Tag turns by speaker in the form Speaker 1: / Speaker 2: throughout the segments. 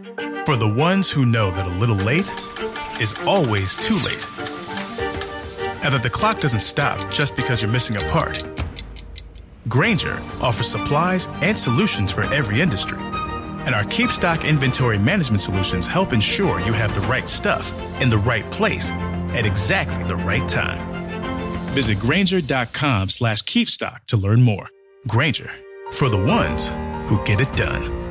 Speaker 1: For the ones who know that a little late is always too late. And that the clock doesn't stop just because you're missing a part. Grainger offers supplies and solutions for every industry. And our Keep Stock inventory management solutions help ensure you have the right stuff in the right place at exactly the right time. Visit Grainger.com/keepstock to learn more. Grainger, for the ones who get it done.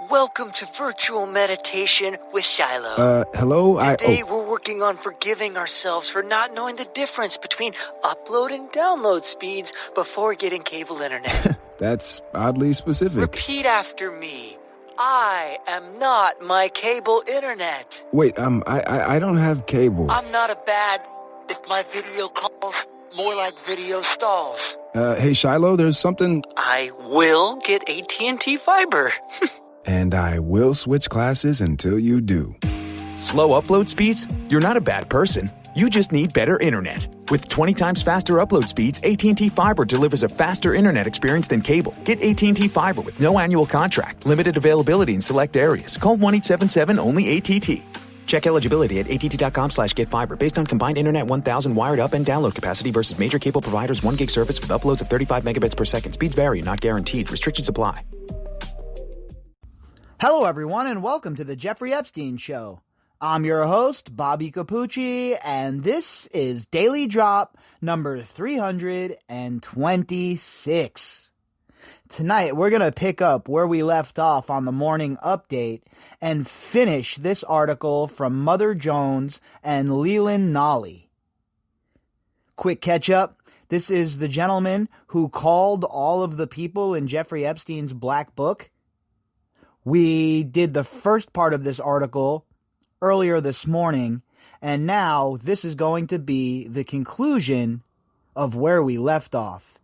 Speaker 2: Welcome to Virtual Meditation with Shiloh.
Speaker 3: Hello?
Speaker 2: Today we're working on forgiving ourselves for not knowing the difference between upload and download speeds before getting cable internet.
Speaker 3: That's oddly specific.
Speaker 2: Repeat after me. I am not my cable internet.
Speaker 3: Wait, I don't have cable.
Speaker 2: I'm not a bad... If my video calls, more like video stalls.
Speaker 3: Hey Shiloh, there's something...
Speaker 2: I will get AT&T fiber.
Speaker 3: And I will switch classes until you do.
Speaker 4: Slow upload speeds? You're not a bad person. You just need better internet. With 20 times faster upload speeds, AT&T Fiber delivers a faster internet experience than cable. Get AT&T Fiber with no annual contract, limited availability in select areas. Call 1-877-ONLY-ATT. Check eligibility at att.com/getfiber based on combined internet 1000 wired up and download capacity versus major cable providers 1 gig service with uploads of 35 megabits per second. Speeds vary, not guaranteed. Restrictions apply.
Speaker 5: Hello, everyone, and welcome to the Jeffrey Epstein Show. I'm your host, Bobbycapucci, and this is Daily Drop number 326. Tonight, we're going to pick up where we left off on the morning update and finish this article from Mother Jones and Leland Nolly. Quick catch up. This is the gentleman who called all of the people in Jeffrey Epstein's Black Book. We did the first part of this article earlier this morning, and now this is going to be the conclusion of where we left off.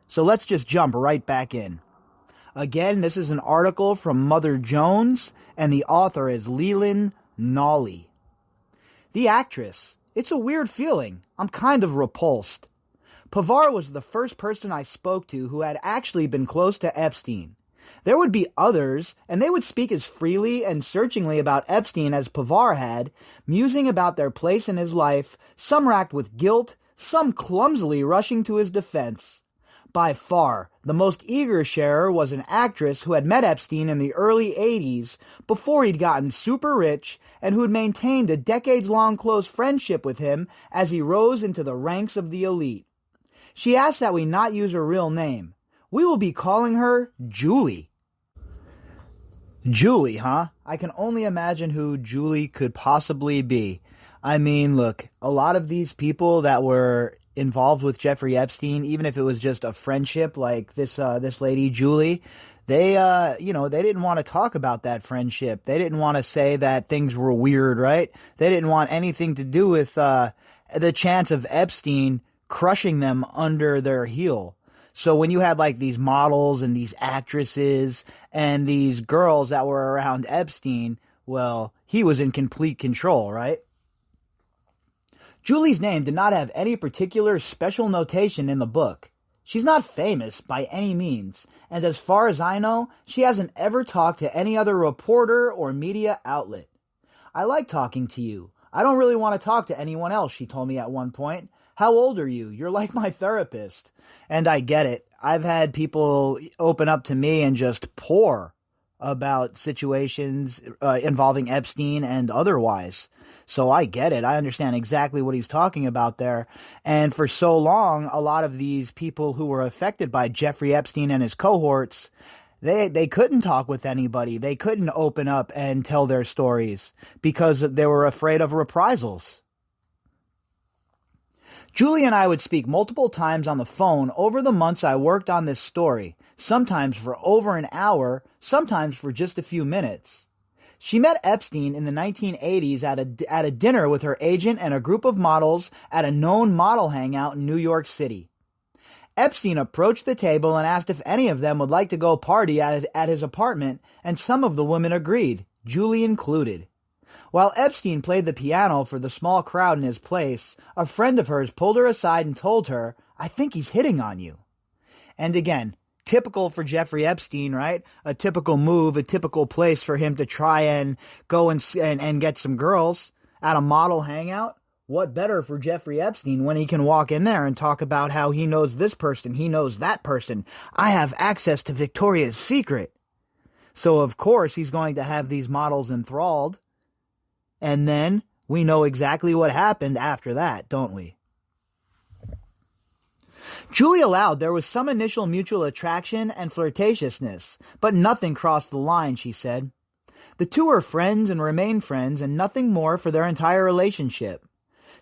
Speaker 5: So let's just jump right back in. Again, this is an article from Mother Jones, and the author is Leland Nolly. The actress. It's a weird feeling. I'm kind of repulsed. Pavar was the first person I spoke to who had actually been close to Epstein. There would be others, and they would speak as freely and searchingly about Epstein as Pavar had, musing about their place in his life, some racked with guilt, some clumsily rushing to his defense. By far, the most eager sharer was an actress who had met Epstein in the early 80s, before he'd gotten super rich, and who had maintained a decades-long close friendship with him as he rose into the ranks of the elite. She asked that we not use her real name. We will be calling her Julie. Julie, huh? I can only imagine who Julie could possibly be. I mean, look, a lot of these people that were involved with Jeffrey Epstein, even if it was just a friendship like this lady, Julie, they didn't want to talk about that friendship. They didn't want to say that things were weird, right? They didn't want anything to do with the chance of Epstein crushing them under their heel. So when you had like these models and these actresses and these girls that were around Epstein, well, he was in complete control, right? Julie's name did not have any particular special notation in the book. She's not famous by any means, and as far as I know, she hasn't ever talked to any other reporter or media outlet. I like talking to you. I don't really want to talk to anyone else, she told me at one point. How old are you? You're like my therapist. And I get it. I've had people open up to me and just pour about situations involving Epstein and otherwise. So I get it. I understand exactly what he's talking about there. And for so long, a lot of these people who were affected by Jeffrey Epstein and his cohorts, they couldn't talk with anybody. They couldn't open up and tell their stories because they were afraid of reprisals. Julie and I would speak multiple times on the phone over the months I worked on this story, sometimes for over an hour, sometimes for just a few minutes. She met Epstein in the 1980s at a dinner with her agent and a group of models at a known model hangout in New York City. Epstein approached the table and asked if any of them would like to go party at his apartment, and some of the women agreed, Julie included. While Epstein played the piano for the small crowd in his place, a friend of hers pulled her aside and told her, "I think he's hitting on you." And again, typical for Jeffrey Epstein, right? A typical move, a typical place for him to try and go and get some girls at a model hangout. What better for Jeffrey Epstein when he can walk in there and talk about how he knows this person, he knows that person. I have access to Victoria's Secret. So, of course, he's going to have these models enthralled. And then we know exactly what happened after that, don't we? Julie allowed there was some initial mutual attraction and flirtatiousness, but nothing crossed the line, she said. The two were friends and remained friends and nothing more for their entire relationship.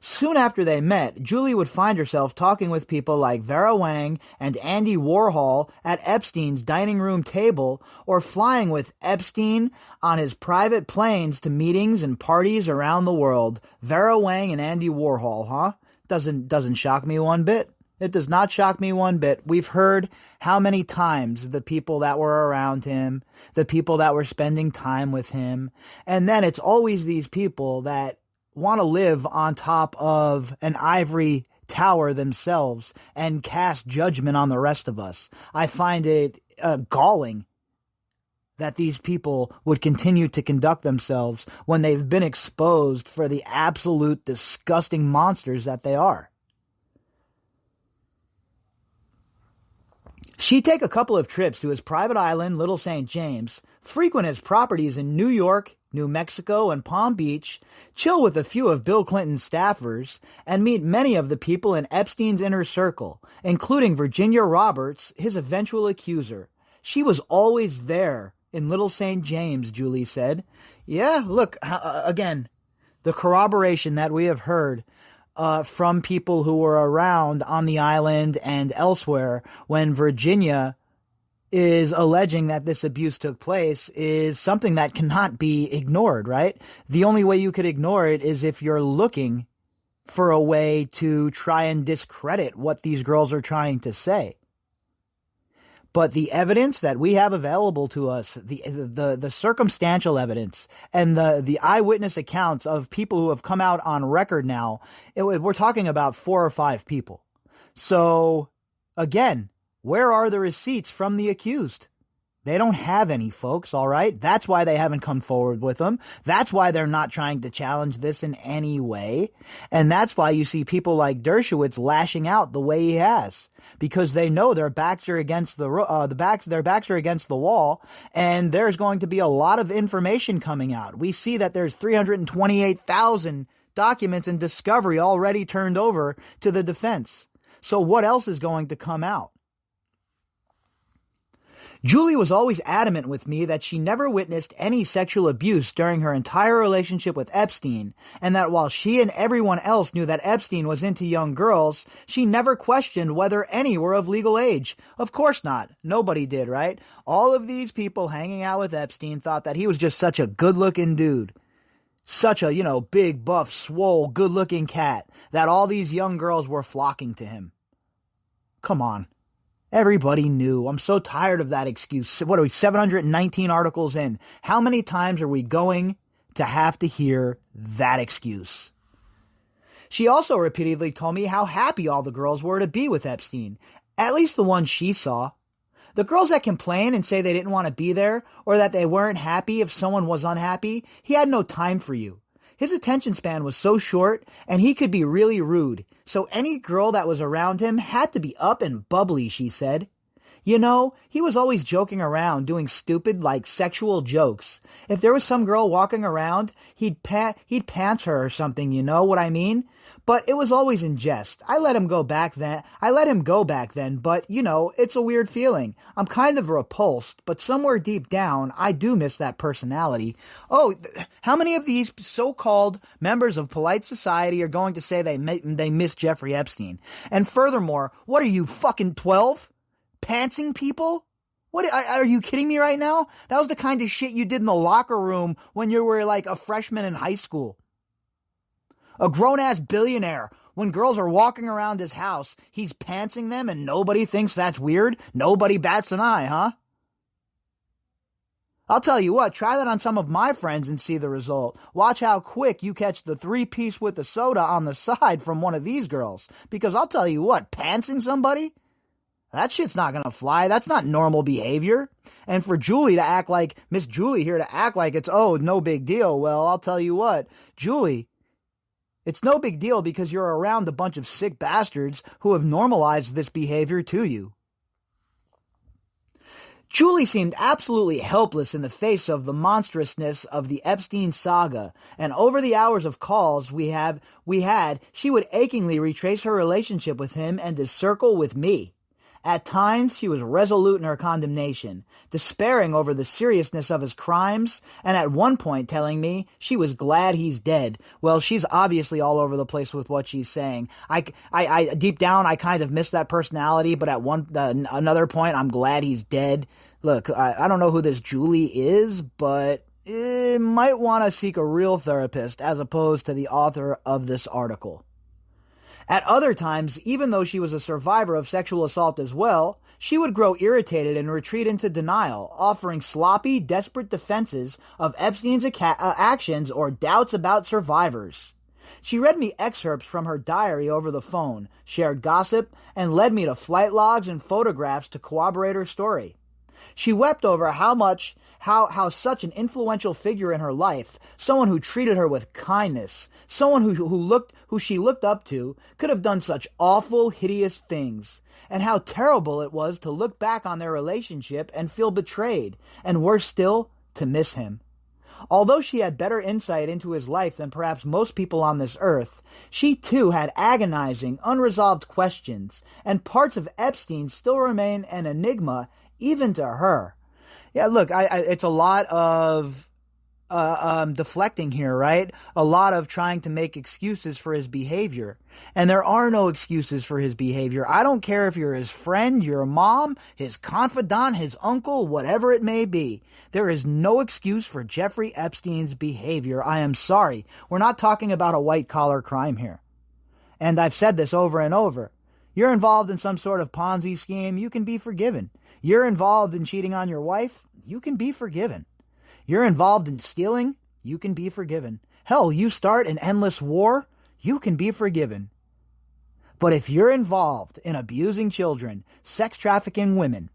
Speaker 5: Soon after they met, Julie would find herself talking with people like Vera Wang and Andy Warhol at Epstein's dining room table, or flying with Epstein on his private planes to meetings and parties around the world. Vera Wang and Andy Warhol, huh? Doesn't shock me one bit. It does not shock me one bit. We've heard how many times the people that were around him, the people that were spending time with him, and then it's always these people that want to live on top of an ivory tower themselves and cast judgment on the rest of us. I find it galling that these people would continue to conduct themselves when they've been exposed for the absolute disgusting monsters that they are. She'd take a couple of trips to his private island, Little St. James, frequent his properties in New York, New Mexico, and Palm Beach, chill with a few of Bill Clinton's staffers, and meet many of the people in Epstein's inner circle, including Virginia Roberts, his eventual accuser. She was always there in Little St. James, Julie said. Yeah, look, again, the corroboration that we have heard from people who were around on the island and elsewhere when Virginia is alleging that this abuse took place is something that cannot be ignored, right? The only way you could ignore it is if you're looking for a way to try and discredit what these girls are trying to say. But the evidence that we have available to us, the circumstantial evidence and the eyewitness accounts of people who have come out on record now, we're talking about 4 or 5 people. So, again, where are the receipts from the accused? They don't have any, folks, all right? That's why they haven't come forward with them. That's why they're not trying to challenge this in any way. And that's why you see people like Dershowitz lashing out the way he has, because they know their backs are against their backs are against the wall, and there's going to be a lot of information coming out. We see that there's 328,000 documents in discovery already turned over to the defense. So what else is going to come out? Julie was always adamant with me that she never witnessed any sexual abuse during her entire relationship with Epstein, and that while she and everyone else knew that Epstein was into young girls, she never questioned whether any were of legal age. Of course not. Nobody did, right? All of these people hanging out with Epstein thought that he was just such a good-looking dude. Such a, big, buff, swole, good-looking cat, that all these young girls were flocking to him. Come on. Everybody knew. I'm so tired of that excuse. What are we, 719 articles in? How many times are we going to have to hear that excuse? She also repeatedly told me how happy all the girls were to be with Epstein, at least the ones she saw. The girls that complain and say they didn't want to be there, or that they weren't happy if someone was unhappy, he had no time for you. His attention span was so short, and he could be really rude, so any girl that was around him had to be up and bubbly, she said. He was always joking around, doing stupid, sexual jokes. If there was some girl walking around, he'd pants her or something, you know what I mean? But it was always in jest. I let him go back then, but, it's a weird feeling. I'm kind of repulsed, but somewhere deep down, I do miss that personality. Oh, how many of these so-called members of polite society are going to say they miss Jeffrey Epstein? And furthermore, what are you, fucking 12? Pantsing people? What, are you kidding me right now? That was the kind of shit you did in the locker room when you were a freshman in high school. A grown-ass billionaire, when girls are walking around his house, he's pantsing them and nobody thinks that's weird? Nobody bats an eye, huh? I'll tell you what, try that on some of my friends and see the result. Watch how quick you catch the 3-piece with the soda on the side from one of these girls. Because I'll tell you what, pantsing somebody? That shit's not gonna fly. That's not normal behavior. And for Julie to act like, Miss Julie here to act like it's, oh, no big deal. Well, I'll tell you what, Julie, it's no big deal because you're around a bunch of sick bastards who have normalized this behavior to you. Julie seemed absolutely helpless in the face of the monstrousness of the Epstein saga, and over the hours of calls we had, she would achingly retrace her relationship with him and his circle with me. At times, she was resolute in her condemnation, despairing over the seriousness of his crimes, and at one point telling me she was glad he's dead. Well, she's obviously all over the place with what she's saying. I deep down, I kind of miss that personality, but at another point, I'm glad he's dead. Look, I don't know who this Julie is, but might want to seek a real therapist as opposed to the author of this article. At other times, even though she was a survivor of sexual assault as well, she would grow irritated and retreat into denial, offering sloppy, desperate defenses of Epstein's actions or doubts about survivors. She read me excerpts from her diary over the phone, shared gossip, and led me to flight logs and photographs to corroborate her story. She wept over how such an influential figure in her life, someone who treated her with kindness, someone who she looked up to, could have done such awful, hideous things, and how terrible it was to look back on their relationship and feel betrayed, and worse still, to miss him. Although she had better insight into his life than perhaps most people on this earth, she too had agonizing, unresolved questions, and parts of Epstein still remain an enigma even to her. Yeah, look, it's a lot of deflecting here, right? A lot of trying to make excuses for his behavior. And there are no excuses for his behavior. I don't care if you're his friend, your mom, his confidant, his uncle, whatever it may be. There is no excuse for Jeffrey Epstein's behavior. I am sorry. We're not talking about a white-collar crime here. And I've said this over and over. You're involved in some sort of Ponzi scheme, you can be forgiven. You're involved in cheating on your wife, you can be forgiven. You're involved in stealing, you can be forgiven. Hell, you start an endless war, you can be forgiven. But if you're involved in abusing children, sex trafficking women,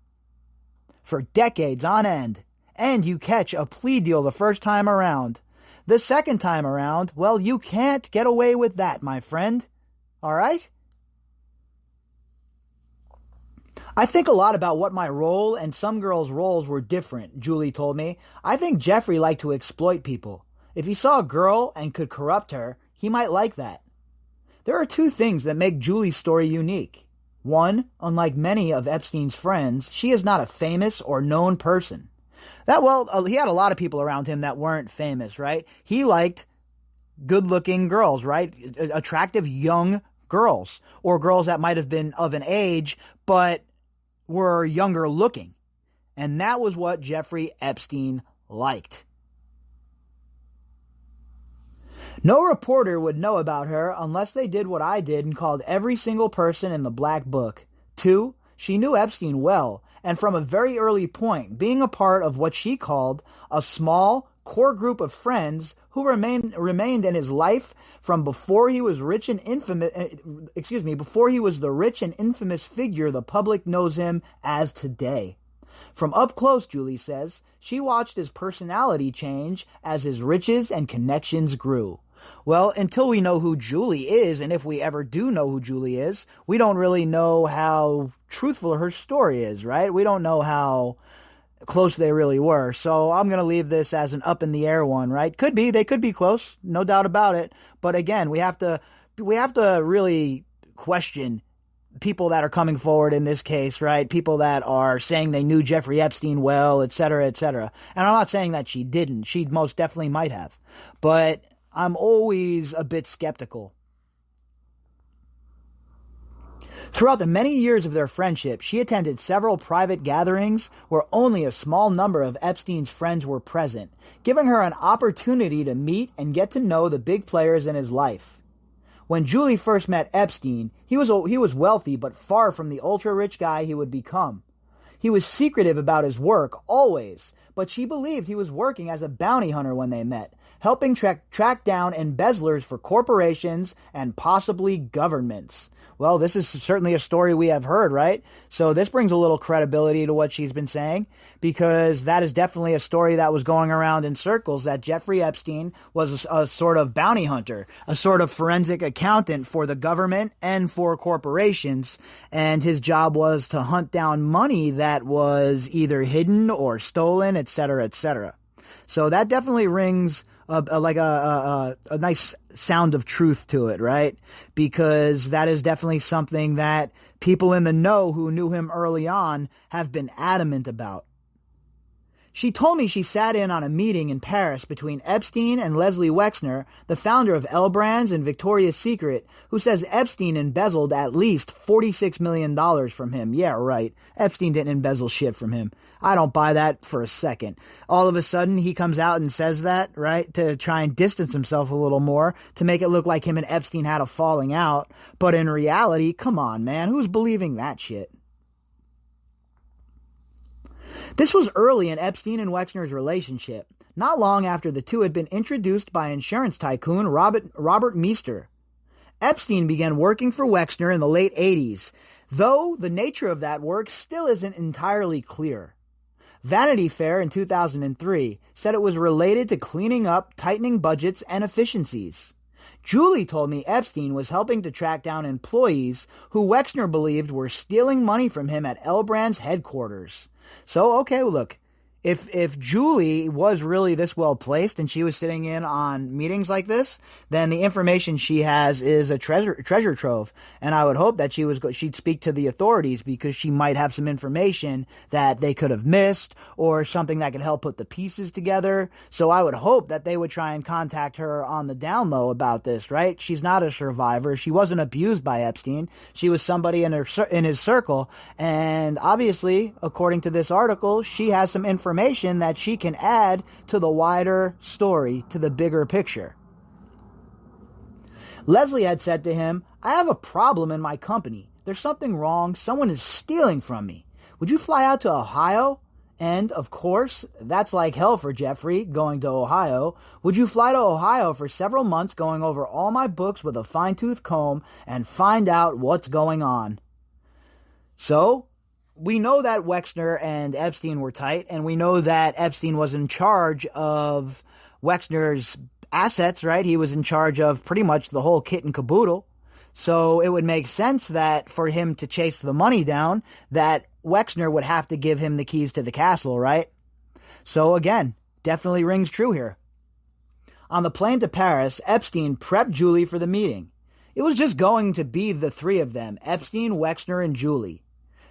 Speaker 5: for decades on end, and you catch a plea deal the first time around, the second time around, well, you can't get away with that, my friend. All right? I think a lot about what my role and some girls' roles were different, Julie told me. I think Jeffrey liked to exploit people. If he saw a girl and could corrupt her, he might like that. There are two things that make Julie's story unique. One, unlike many of Epstein's friends, she is not a famous or known person. He had a lot of people around him that weren't famous, right? He liked good-looking girls, right? Attractive young girls, or girls that might have been of an age, but were younger looking. And that was what Jeffrey Epstein liked. No reporter would know about her unless they did what I did and called every single person in the black book. 2, she knew Epstein well, and from a very early point, being a part of what she called a small, core group of friends who remained in his life from before he was before he was the rich and infamous figure the public knows him as today. From up close, Julie says, she watched his personality change as his riches and connections grew. Well, until we know who Julie is, and if we ever do know who Julie is, we don't really know how truthful her story is, right? We don't know how close they really were. So I'm going to leave this as an up in the air one, right? They could be close, no doubt about it. But again, we have to really question people that are coming forward in this case, right? People that are saying they knew Jeffrey Epstein well, et cetera, et cetera. And I'm not saying that she didn't. She most definitely might have. But I'm always a bit skeptical. Throughout the many years of their friendship, she attended several private gatherings where only a small number of Epstein's friends were present, giving her an opportunity to meet and get to know the big players in his life. When Julie first met Epstein, he was wealthy but far from the ultra-rich guy he would become. He was secretive about his work, always, but she believed he was working as a bounty hunter when they met, helping track down embezzlers for corporations and possibly governments. well, this is certainly a story we have heard, right? So this brings a little credibility to what she's been saying, because that is definitely a story that was going around in circles, that Jeffrey Epstein was a sort of bounty hunter, a sort of forensic accountant for the government and for corporations, and his job was to hunt down money that was either hidden or stolen, etc., etc. So that definitely rings a nice sound of truth to it, right? Because that is definitely something that people in the know who knew him early on have been adamant about. She told me she sat in on a meeting in Paris between Epstein and Leslie Wexner, the founder of L Brands and Victoria's Secret, who says Epstein embezzled at least $46 million from him. Yeah, right. Epstein didn't embezzle shit from him. I don't buy that for a second. All of a sudden, he comes out and says that, right, to try and distance himself a little more, to make it look like him and Epstein had a falling out. But in reality, come on, man, who's believing that shit? This was early in Epstein and Wexner's relationship, not long after the two had been introduced by insurance tycoon Robert Meester. Epstein began working for Wexner in the late 80s, though the nature of that work still isn't entirely clear. Vanity Fair in 2003 said it was related to cleaning up, tightening budgets, and efficiencies. Julie told me Epstein was helping to track down employees who Wexner believed were stealing money from him at L Brand's headquarters. So, okay, look, if Julie was really this well placed and she was sitting in on meetings like this, then the information she has is a treasure trove. And I would hope that she'd speak to the authorities, because she might have some information that they could have missed, or something that could help put the pieces together. So I would hope that they would try and contact her on the down low about this, right? She's not a survivor. She wasn't abused by Epstein. She was somebody in his circle. And obviously, according to this article, she has some information that she can add to the wider story, to the bigger picture. Leslie had said to him, "I have a problem in my company. There's something wrong. Someone is stealing from me. Would you fly out to Ohio?" And, of course, that's like hell for Jeffrey, going to Ohio. "Would you fly to Ohio for several months, going over all my books with a fine-tooth comb, and find out what's going on?" So, we know that Wexner and Epstein were tight, and we know that Epstein was in charge of Wexner's assets, right? He was in charge of pretty much the whole kit and caboodle. So it would make sense that for him to chase the money down, that Wexner would have to give him the keys to the castle, right? So again, definitely rings true here. On the plane to Paris, Epstein prepped Julie for the meeting. It was just going to be the three of them, Epstein, Wexner, and Julie.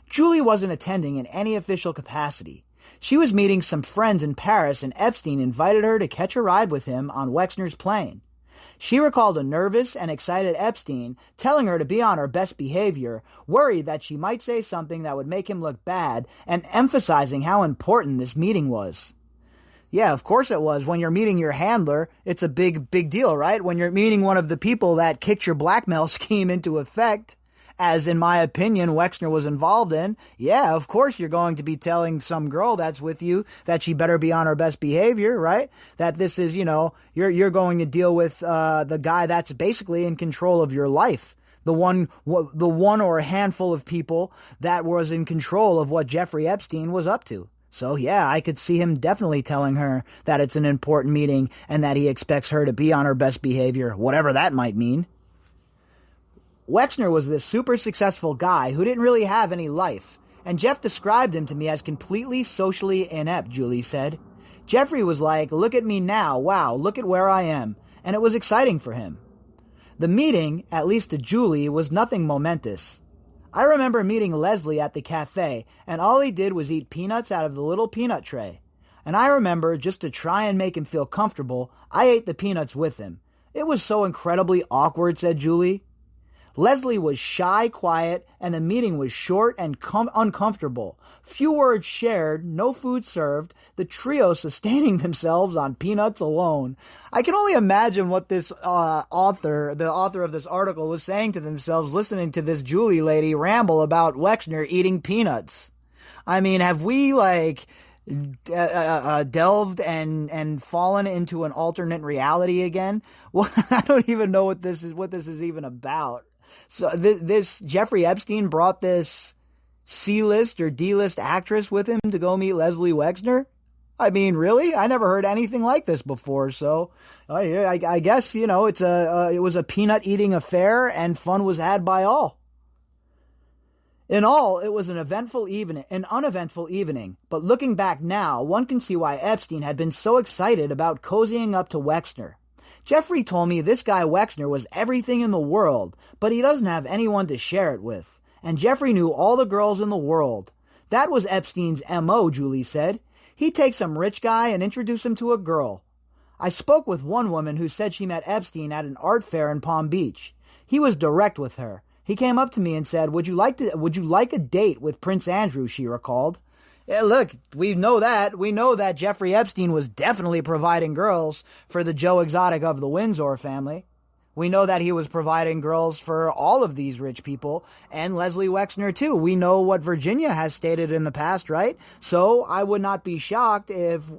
Speaker 5: Julie wasn't attending in any official capacity. She was meeting some friends in Paris, and Epstein invited her to catch a ride with him on Wexner's plane. She recalled a nervous and excited Epstein telling her to be on her best behavior, worried that she might say something that would make him look bad, and emphasizing how important this meeting was. Yeah, of course it was. When you're meeting your handler, it's a big deal, right? When you're meeting one of the people that kicked your blackmail scheme into effect, as in my opinion Wexner was involved in, yeah, of course you're going to be telling some girl that's with you that she better be on her best behavior, right? That this is, you're going to deal with the guy that's basically in control of your life. The one or a handful of people that was in control of what Jeffrey Epstein was up to. So yeah, I could see him definitely telling her that it's an important meeting and that he expects her to be on her best behavior, whatever that might mean. Wexner was this super successful guy who didn't really have any life, and Jeff described him to me as completely socially inept, Julie said. Jeffrey was like, "Look at me now, wow, look at where I am," and it was exciting for him. The meeting, at least to Julie, was nothing momentous. I remember meeting Leslie at the cafe, and all he did was eat peanuts out of the little peanut tray. And I remember, just to try and make him feel comfortable, I ate the peanuts with him. It was so incredibly awkward, said Julie. Leslie was shy, quiet, and the meeting was short and uncomfortable. Few words shared, no food served, the trio sustaining themselves on peanuts alone. I can only imagine what this the author of this article, was saying to themselves listening to this Julie lady ramble about Wexner eating peanuts. I mean, have we, delved and fallen into an alternate reality again? Well, I don't even know what this is even about. So this Jeffrey Epstein brought this C-list or D-list actress with him to go meet Leslie Wexner? I mean, really? I never heard anything like this before. So I guess, it was a peanut-eating affair and fun was had by all. In all, it was an uneventful evening, but looking back now, one can see why Epstein had been so excited about cozying up to Wexner. Jeffrey told me this guy Wexner was everything in the world, but he doesn't have anyone to share it with. And Jeffrey knew all the girls in the world. That was Epstein's M.O., Julie said. He'd take some rich guy and introduce him to a girl. I spoke with one woman who said she met Epstein at an art fair in Palm Beach. He was direct with her. He came up to me and said, would you like a date with Prince Andrew, she recalled. Yeah, look, we know that. We know that Jeffrey Epstein was definitely providing girls for the Joe Exotic of the Windsor family. We know that he was providing girls for all of these rich people, and Leslie Wexner too. We know what Virginia has stated in the past, right? So I would not be shocked if,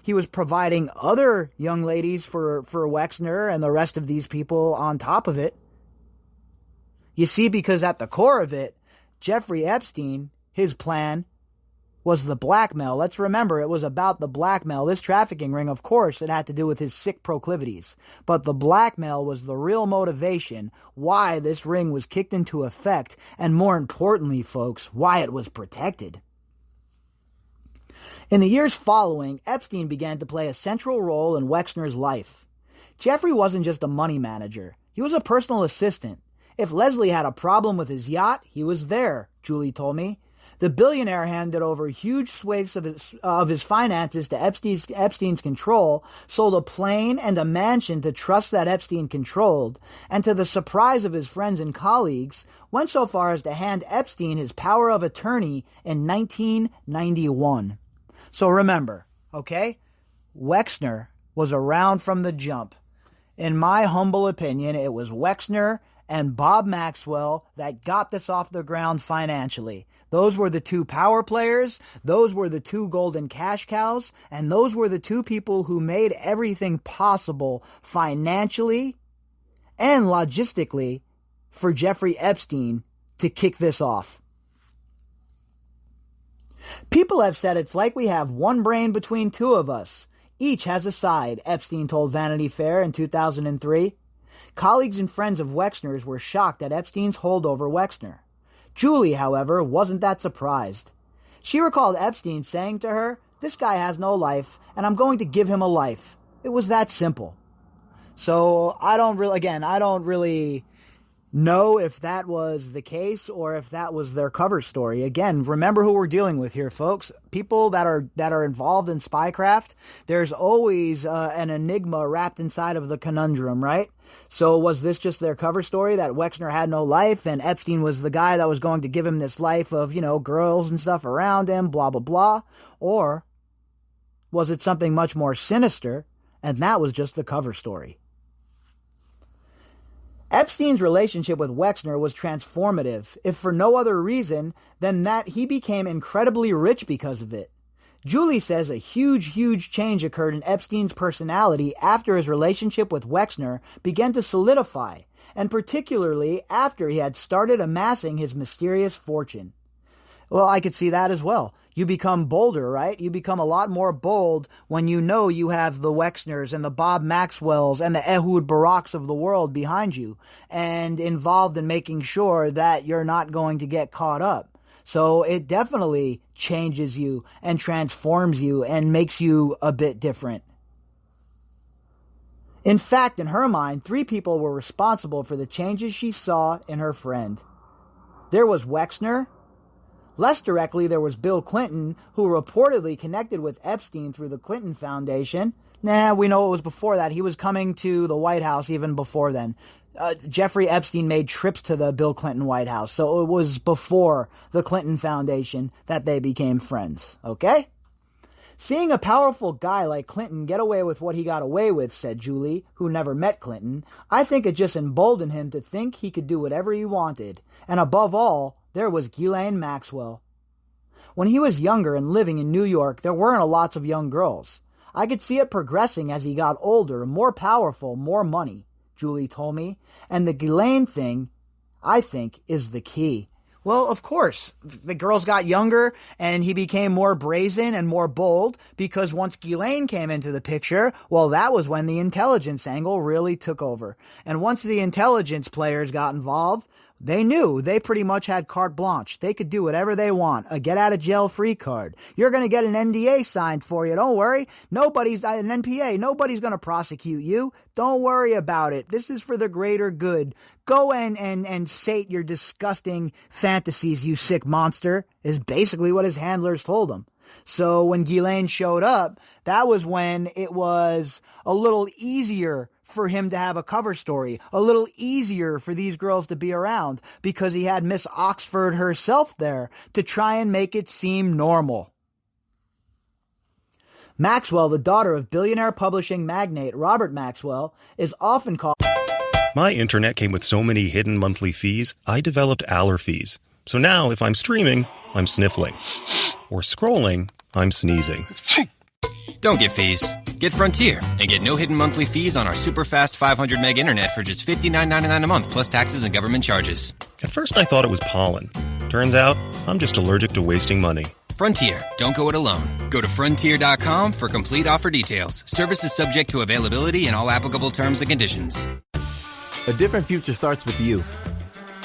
Speaker 5: he was providing other young ladies for Wexner and the rest of these people on top of it. You see, because at the core of it, Jeffrey Epstein, his plan was the blackmail. Let's remember, it was about the blackmail. This trafficking ring, of course, it had to do with his sick proclivities. But the blackmail was the real motivation, why this ring was kicked into effect, and more importantly, folks, why it was protected. In the years following, Epstein began to play a central role in Wexner's life. Jeffrey wasn't just a money manager. He was a personal assistant. If Leslie had a problem with his yacht, he was there, Julie told me. The billionaire handed over huge swathes of his finances to Epstein's control, sold a plane and a mansion to trusts that Epstein controlled, and to the surprise of his friends and colleagues, went so far as to hand Epstein his power of attorney in 1991. So remember, okay, Wexner was around from the jump. In my humble opinion, it was Wexner and Bob Maxwell that got this off the ground financially. Those were the two power players, those were the two golden cash cows, and those were the two people who made everything possible financially and logistically for Jeffrey Epstein to kick this off. People have said it's like we have one brain between two of us. Each has a side, Epstein told Vanity Fair in 2003. Colleagues and friends of Wexner's were shocked at Epstein's hold over Wexner. Julie, however, wasn't that surprised. She recalled Epstein saying to her, "This guy has no life, and I'm going to give him a life." It was that simple. So I don't really know if that was the case or if that was their cover story. Again, remember who we're dealing with here, folks. People that are involved in spycraft, there's always an enigma wrapped inside of the conundrum, right? So was this just their cover story that Wexner had no life and Epstein was the guy that was going to give him this life of, girls and stuff around him, blah, blah, blah? Or was it something much more sinister and that was just the cover story? Epstein's relationship with Wexner was transformative, if for no other reason than that he became incredibly rich because of it. Julie says a huge change occurred in Epstein's personality after his relationship with Wexner began to solidify, and particularly after he had started amassing his mysterious fortune. Well, I could see that as well. You become bolder, right? You become a lot more bold when you know you have the Wexners and the Bob Maxwells and the Ehud Baraks of the world behind you and involved in making sure that you're not going to get caught up. So it definitely changes you and transforms you and makes you a bit different. In fact, in her mind, 3 people were responsible for the changes she saw in her friend. There was Wexner. Less directly, there was Bill Clinton, who reportedly connected with Epstein through the Clinton Foundation. We know it was before that. He was coming to the White House even before then. Jeffrey Epstein made trips to the Bill Clinton White House, so it was before the Clinton Foundation that they became friends, okay? Seeing a powerful guy like Clinton get away with what he got away with, said Julie, who never met Clinton, I think it just emboldened him to think he could do whatever he wanted. And above all, there was Ghislaine Maxwell. When he was younger and living in New York, there weren't lots of young girls. I could see it progressing as he got older, more powerful, more money, Julie told me. And the Ghislaine thing, I think, is the key. Well, of course, the girls got younger and he became more brazen and more bold because once Ghislaine came into the picture, well, that was when the intelligence angle really took over. And once the intelligence players got involved, they knew they pretty much had carte blanche. They could do whatever they want, a get out of jail free card. You're going to get an NDA signed for you. Don't worry. Nobody's an NPA. Nobody's going to prosecute you. Don't worry about it. This is for the greater good. Go and sate your disgusting fantasies, you sick monster, is basically what his handlers told him. So when Ghislaine showed up, that was when it was a little easier for him to have a cover story, a little easier for these girls to be around because he had Miss Oxford herself there to try and make it seem normal. Maxwell, the daughter of billionaire publishing magnate Robert Maxwell, is often called...
Speaker 6: My internet came with so many hidden monthly fees, I developed allergies. So now if I'm streaming, I'm sniffling. Or scrolling, I'm sneezing.
Speaker 7: Don't get fees. Get Frontier and get no hidden monthly fees on our super fast 500 meg internet for just $59.99 a month plus taxes and government charges.
Speaker 6: At first I thought it was pollen. Turns out, I'm just allergic to wasting money.
Speaker 7: Frontier. Don't go it alone. Go to Frontier.com for complete offer details. Service is subject to availability and all applicable terms and conditions.
Speaker 8: A different future starts with you.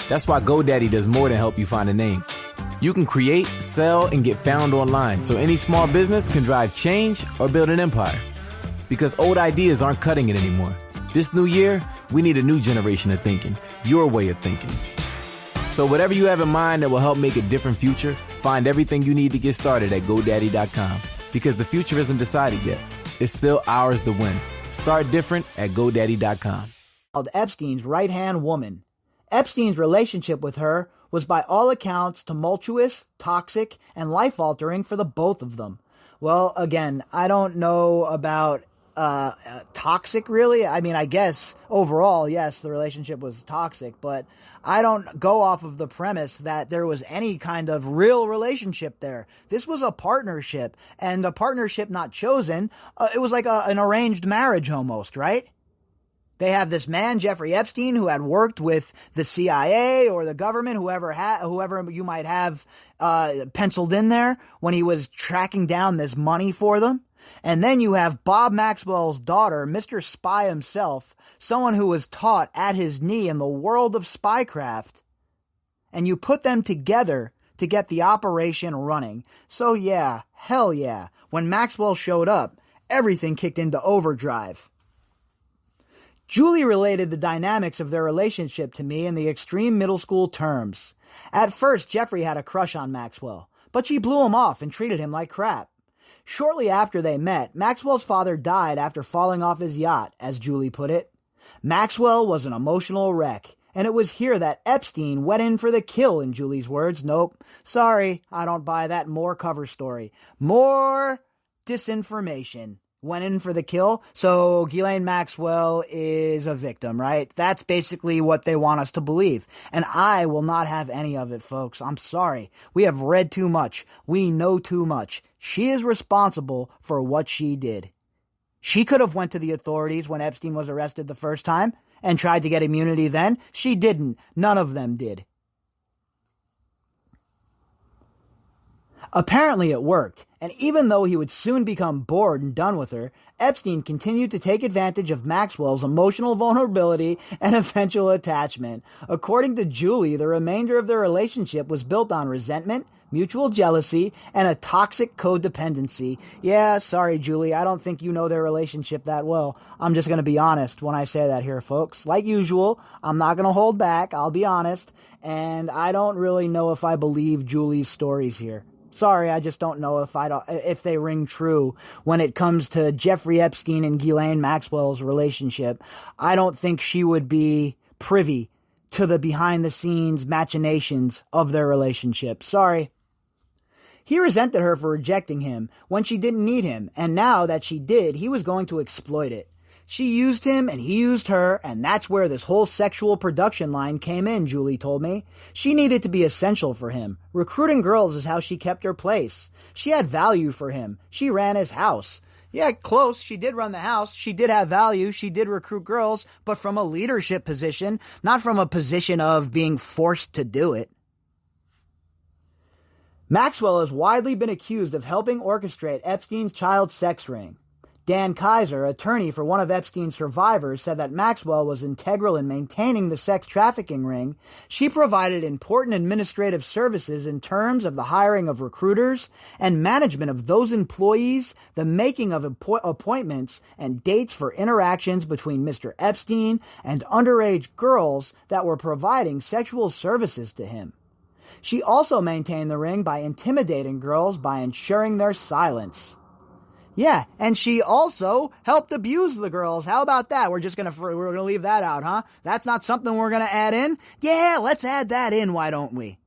Speaker 8: That's why GoDaddy does more than help you find a name. You can create, sell, and get found online so any small business can drive change or build an empire. Because old ideas aren't cutting it anymore. This new year, we need a new generation of thinking, your way of thinking. So whatever you have in mind that will help make a different future, find everything you need to get started at GoDaddy.com. Because the future isn't decided yet. It's still ours to win. Start different at GoDaddy.com.
Speaker 5: Called Epstein's right-hand woman. Epstein's relationship with her was by all accounts tumultuous, toxic, and life-altering for the both of them. Well, again, I don't know about toxic, really. I mean, I guess overall, yes, the relationship was toxic, but I don't go off of the premise that there was any kind of real relationship there. This was a partnership, and a partnership not chosen. It was like an arranged marriage almost, right? They have this man, Jeffrey Epstein, who had worked with the CIA or the government, whoever you might have penciled in there when he was tracking down this money for them. And then you have Bob Maxwell's daughter, Mr. Spy himself, someone who was taught at his knee in the world of spycraft. And you put them together to get the operation running. So yeah, hell yeah, when Maxwell showed up, everything kicked into overdrive. Julie related the dynamics of their relationship to me in the extreme middle school terms. At first, Jeffrey had a crush on Maxwell, but she blew him off and treated him like crap. Shortly after they met, Maxwell's father died after falling off his yacht, as Julie put it. Maxwell was an emotional wreck, and it was here that Epstein went in for the kill, in Julie's words. Nope, sorry, I don't buy that more cover story. More disinformation. Went in for the kill, so Ghislaine Maxwell is a victim, right? That's basically what they want us to believe. And I will not have any of it, folks. I'm sorry. We have read too much. We know too much. She is responsible for what she did. She could have went to the authorities when Epstein was arrested the first time and tried to get immunity then. She didn't. None of them did. Apparently it worked, and even though he would soon become bored and done with her, Epstein continued to take advantage of Maxwell's emotional vulnerability and eventual attachment. According to Julie, the remainder of their relationship was built on resentment, mutual jealousy, and a toxic codependency. Yeah, sorry, Julie, I don't think you know their relationship that well. I'm just going to be honest when I say that here, folks. Like usual, I'm not going to hold back, I'll be honest, and I don't really know if I believe Julie's stories here. Sorry, I just don't know if they ring true when it comes to Jeffrey Epstein and Ghislaine Maxwell's relationship. I don't think she would be privy to the behind-the-scenes machinations of their relationship. Sorry. He resented her for rejecting him when she didn't need him, and now that she did, he was going to exploit it. She used him and he used her, and that's where this whole sexual production line came in, Julie told me. She needed to be essential for him. Recruiting girls is how she kept her place. She had value for him. She ran his house. Yeah, close. She did run the house. She did have value. She did recruit girls, but from a leadership position, not from a position of being forced to do it. Maxwell has widely been accused of helping orchestrate Epstein's child sex ring. Dan Kaiser, attorney for one of Epstein's survivors, said that Maxwell was integral in maintaining the sex trafficking ring. She provided important administrative services in terms of the hiring of recruiters and management of those employees, the making of appointments and dates for interactions between Mr. Epstein and underage girls that were providing sexual services to him. She also maintained the ring by intimidating girls by ensuring their silence. Yeah, and she also helped abuse the girls. How about that? We're gonna leave that out, huh? That's not something we're gonna add in? Yeah, let's add that in, why don't we?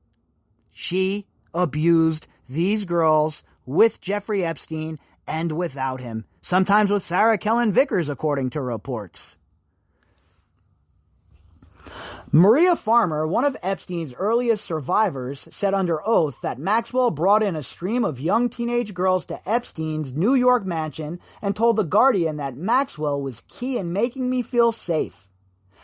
Speaker 5: She abused these girls with Jeffrey Epstein and without him. Sometimes with Sarah Kellen Vickers, according to reports. Maria Farmer, one of Epstein's earliest survivors, said under oath that Maxwell brought in a stream of young teenage girls to Epstein's New York mansion and told The Guardian that Maxwell was key in making me feel safe.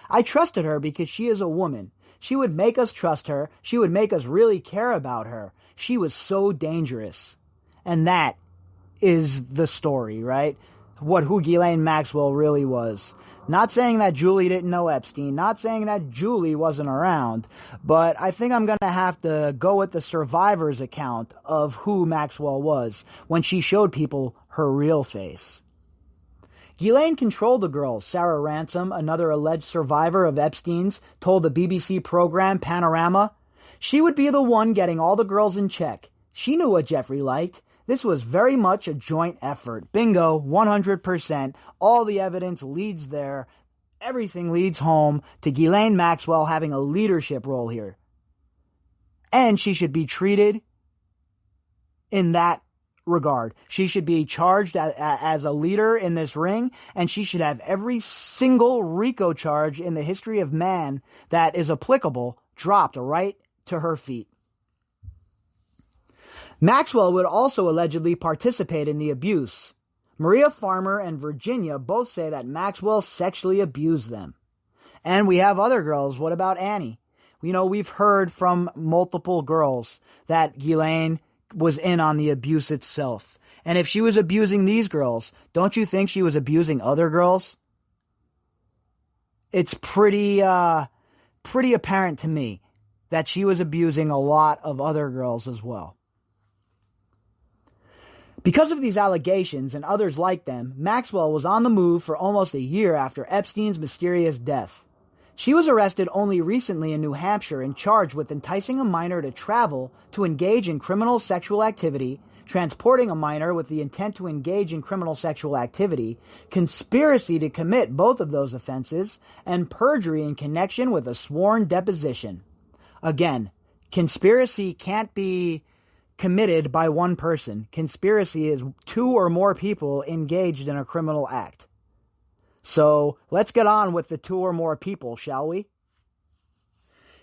Speaker 5: I trusted her because she is a woman. She would make us trust her. She would make us really care about her. She was so dangerous. And that is the story, right? Who Ghislaine Maxwell really was. Not saying that Julie didn't know Epstein, not saying that Julie wasn't around, but I think I'm going to have to go with the survivor's account of who Maxwell was when she showed people her real face. Ghislaine controlled the girls, Sarah Ransom, another alleged survivor of Epstein's, told the BBC program Panorama. She would be the one getting all the girls in check. She knew what Jeffrey liked. This was very much a joint effort. Bingo, 100%. All the evidence leads there. Everything leads home to Ghislaine Maxwell having a leadership role here. And she should be treated in that regard. She should be charged as a leader in this ring, and she should have every single RICO charge in the history of man that is applicable dropped right to her feet. Maxwell would also allegedly participate in the abuse. Maria Farmer and Virginia both say that Maxwell sexually abused them. And we have other girls. What about Annie? You know, we've heard from multiple girls that Ghislaine was in on the abuse itself. And if she was abusing these girls, don't you think she was abusing other girls? It's pretty apparent to me that she was abusing a lot of other girls as well. Because of these allegations and others like them, Maxwell was on the move for almost a year after Epstein's mysterious death. She was arrested only recently in New Hampshire and charged with enticing a minor to travel to engage in criminal sexual activity, transporting a minor with the intent to engage in criminal sexual activity, conspiracy to commit both of those offenses, and perjury in connection with a sworn deposition. Again, conspiracy can't be committed by one person. Conspiracy is two or more people engaged in a criminal act. So let's get on with the two or more people, shall we?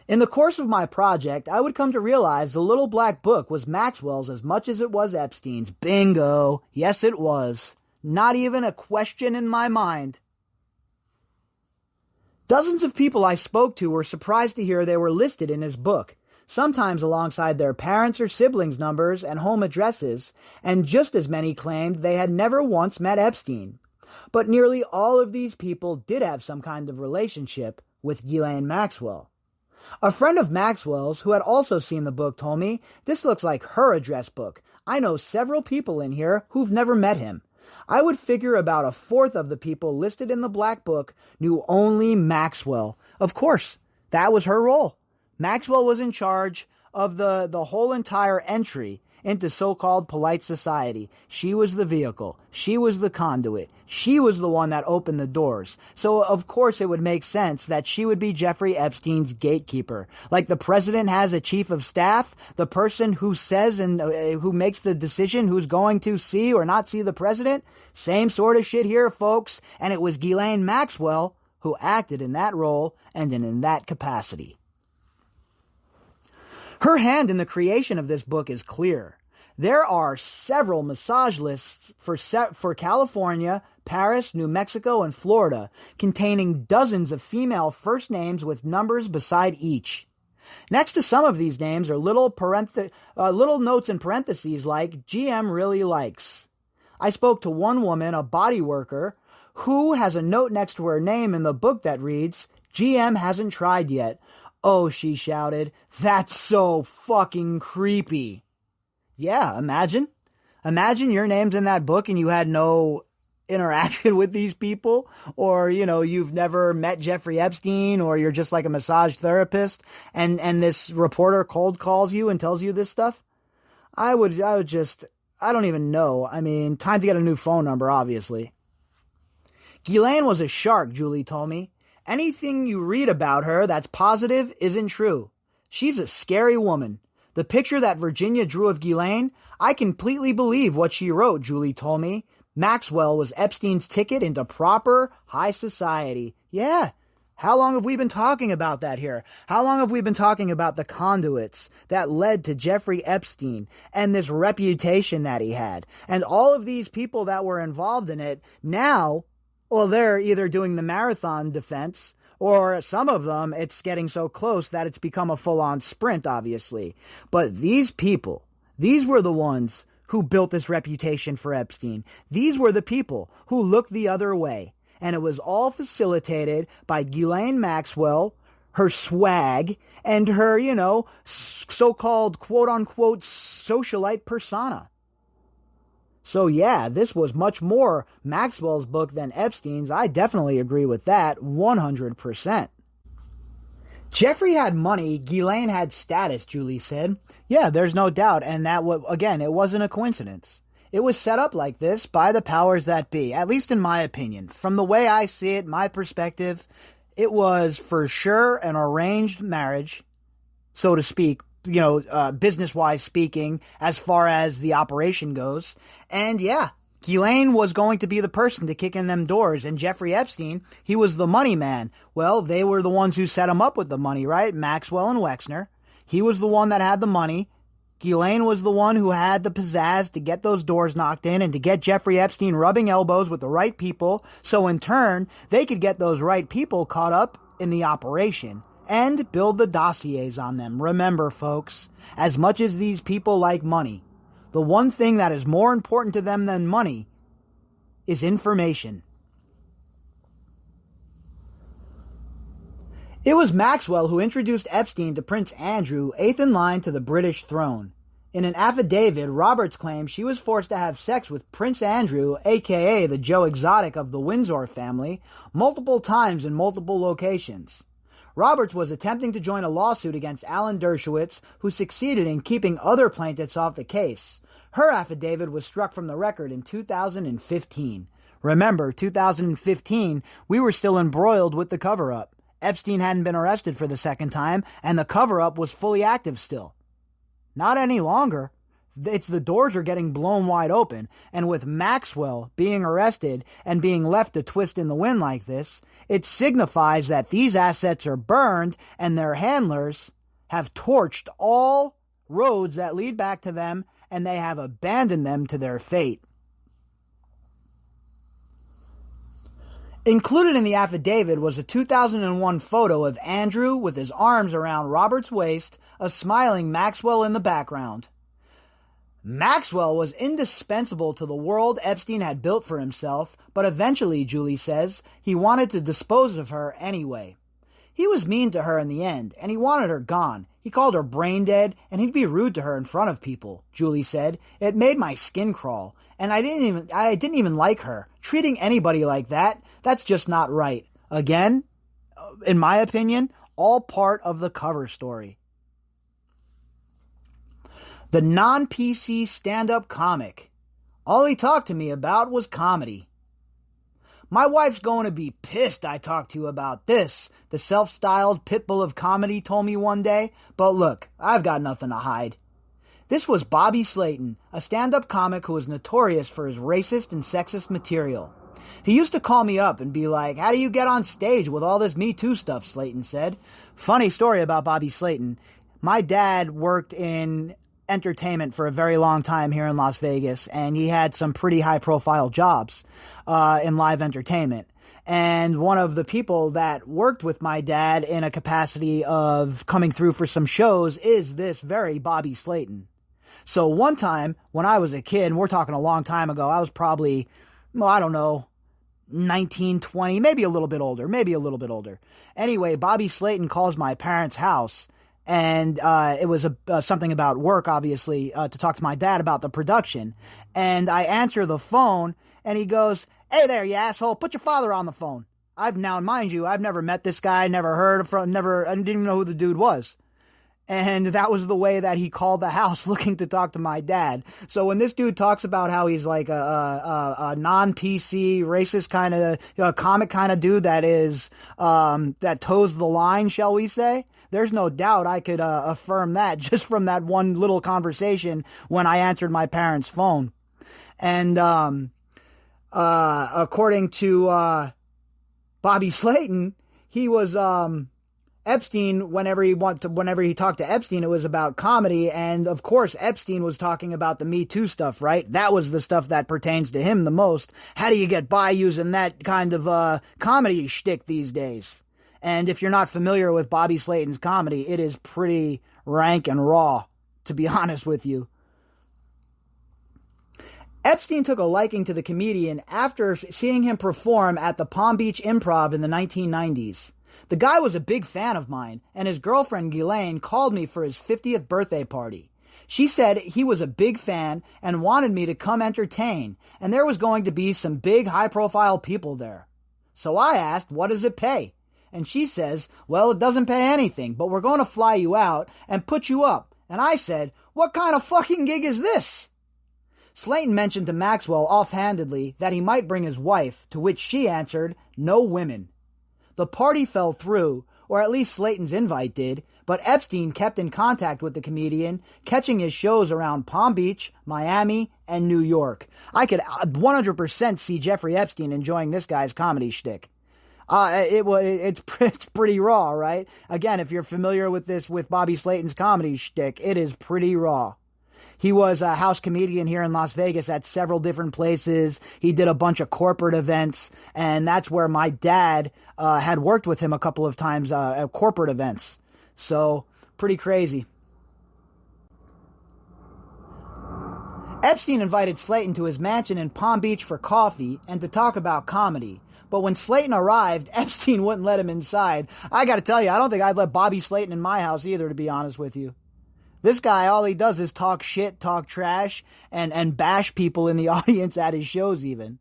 Speaker 5: In the course of my project, I would come to realize the little black book was Maxwell's as much as it was Epstein's. Bingo. Yes, it was. Not even a question in my mind. Dozens of people I spoke to were surprised to hear they were listed in his book, sometimes alongside their parents' or siblings' numbers and home addresses, and just as many claimed they had never once met Epstein. But nearly all of these people did have some kind of relationship with Ghislaine Maxwell. A friend of Maxwell's, who had also seen the book, told me, "This looks like her address book. I know several people in here who've never met him." I would figure about a fourth of the people listed in the black book knew only Maxwell. Of course, that was her role. Maxwell was in charge of the whole entire entry, into so-called polite society. She was the vehicle. She was the conduit. She was the one that opened the doors. So, of course, it would make sense that she would be Jeffrey Epstein's gatekeeper. Like the president has a chief of staff, the person who says and who makes the decision who's going to see or not see the president. Same sort of shit here, folks. And it was Ghislaine Maxwell who acted in that role and in that capacity. Her hand in the creation of this book is clear. There are several massage lists for California, Paris, New Mexico, and Florida, containing dozens of female first names with numbers beside each. Next to some of these names are little notes in parentheses like GM really likes. I spoke to one woman, a body worker, who has a note next to her name in the book that reads, GM hasn't tried yet. Oh, she shouted, that's so fucking creepy. Yeah, imagine your name's in that book and you had no interaction with these people, or, you've never met Jeffrey Epstein, or you're just like a massage therapist and this reporter cold calls you and tells you this stuff. I don't even know. I mean, time to get a new phone number, obviously. Ghislaine was a shark, Julie told me. Anything you read about her that's positive isn't true. She's a scary woman. The picture that Virginia drew of Ghislaine, I completely believe what she wrote, Julie told me. Maxwell was Epstein's ticket into proper high society. Yeah. How long have we been talking about that here? How long have we been talking about the conduits that led to Jeffrey Epstein and this reputation that he had? And all of these people that were involved in it now, well, they're either doing the marathon defense, or some of them, it's getting so close that it's become a full-on sprint, obviously. But these people, these were the ones who built this reputation for Epstein. These were the people who looked the other way. And it was all facilitated by Ghislaine Maxwell, her swag, and her, so-called quote-unquote socialite persona. So yeah, this was much more Maxwell's book than Epstein's. I definitely agree with that 100%. Jeffrey had money, Ghislaine had status, Julie said. Yeah, there's no doubt, and that, again, it wasn't a coincidence. It was set up like this by the powers that be, at least in my opinion. From the way I see it, my perspective, it was for sure an arranged marriage, so to speak, business-wise speaking, as far as the operation goes. And yeah, Ghislaine was going to be the person to kick in them doors, and Jeffrey Epstein, he was the money man. Well, they were the ones who set him up with the money, right? Maxwell and Wexner. He was the one that had the money. Ghislaine was the one who had the pizzazz to get those doors knocked in and to get Jeffrey Epstein rubbing elbows with the right people, so in turn, they could get those right people caught up in the operation and build the dossiers on them. Remember, folks, as much as these people like money, the one thing that is more important to them than money is information. It was Maxwell who introduced Epstein to Prince Andrew, eighth in line to the British throne. In an affidavit, Roberts claimed she was forced to have sex with Prince Andrew, aka the Joe Exotic of the Windsor family, multiple times in multiple locations. Roberts was attempting to join a lawsuit against Alan Dershowitz, who succeeded in keeping other plaintiffs off the case. Her affidavit was struck from the record in 2015. Remember, 2015, we were still embroiled with the cover-up. Epstein hadn't been arrested for the second time, and the cover-up was fully active still. Not any longer. The doors are getting blown wide open, and with Maxwell being arrested and being left to twist in the wind like this, it signifies that these assets are burned and their handlers have torched all roads that lead back to them, and they have abandoned them to their fate. Included in the affidavit was a 2001 photo of Andrew with his arms around Robert's waist, a smiling Maxwell in the background. Maxwell was indispensable to the world Epstein had built for himself, but eventually, Julie says, he wanted to dispose of her anyway. He was mean to her in the end, and he wanted her gone. He called her brain dead, and he'd be rude to her in front of people, Julie said. It made my skin crawl, and I didn't even like her. Treating anybody like that, that's just not right. Again, in my opinion, all part of the cover story. The non-PC stand-up comic. All he talked to me about was comedy. My wife's going to be pissed I talked to you about this, the self-styled pitbull of comedy told me one day. But look, I've got nothing to hide. This was Bobby Slayton, a stand-up comic who was notorious for his racist and sexist material. He used to call me up and be like, "How do you get on stage with all this Me Too stuff?" Slayton said. Funny story about Bobby Slayton. My dad worked in entertainment for a very long time here in Las Vegas, and he had some pretty high-profile jobs in live entertainment. And one of the people that worked with my dad in a capacity of coming through for some shows is this very Bobby Slayton. So one time when I was a kid, and we're talking a long time ago, I was probably, well, I don't know, 19, 20, maybe a little bit older. Anyway, Bobby Slayton calls my parents' house, and it was something about work, obviously, to talk to my dad about the production. And I answer the phone, and he goes, "Hey there, you asshole, put your father on the phone." Now, mind you, I've never met this guy, never heard from, I didn't even know who the dude was. And that was the way that he called the house looking to talk to my dad. So when this dude talks about how he's like a non-PC, racist kind of, comic kind of dude that is, that toes the line, shall we say, there's no doubt I could affirm that just from that one little conversation when I answered my parents' phone. And according to Bobby Slayton, he was Epstein. Whenever he talked to Epstein, it was about comedy, and of course Epstein was talking about the Me Too stuff, right? That was the stuff that pertains to him the most. How do you get by using that kind of comedy shtick these days? And if you're not familiar with Bobby Slayton's comedy, it is pretty rank and raw, to be honest with you. Epstein took a liking to the comedian after seeing him perform at the Palm Beach Improv in the 1990s. The guy was a big fan of mine, and his girlfriend Ghislaine called me for his 50th birthday party. She said he was a big fan and wanted me to come entertain, and there was going to be some big high-profile people there. So I asked, "What does it pay?" And she says, "Well, it doesn't pay anything, but we're going to fly you out and put you up." And I said, "What kind of fucking gig is this?" Slayton mentioned to Maxwell offhandedly that he might bring his wife, to which she answered, "No women." The party fell through, or at least Slayton's invite did, but Epstein kept in contact with the comedian, catching his shows around Palm Beach, Miami, and New York. I could 100% see Jeffrey Epstein enjoying this guy's comedy shtick. It's pretty raw, right? Again, if you're familiar with Bobby Slayton's comedy shtick, it is pretty raw. He was a house comedian here in Las Vegas at several different places. He did a bunch of corporate events, and that's where my dad had worked with him a couple of times at corporate events. So, pretty crazy. Epstein invited Slayton to his mansion in Palm Beach for coffee and to talk about comedy. But when Slayton arrived, Epstein wouldn't let him inside. I gotta tell you, I don't think I'd let Bobby Slayton in my house either, to be honest with you. This guy, all he does is talk shit, talk trash, and bash people in the audience at his shows even.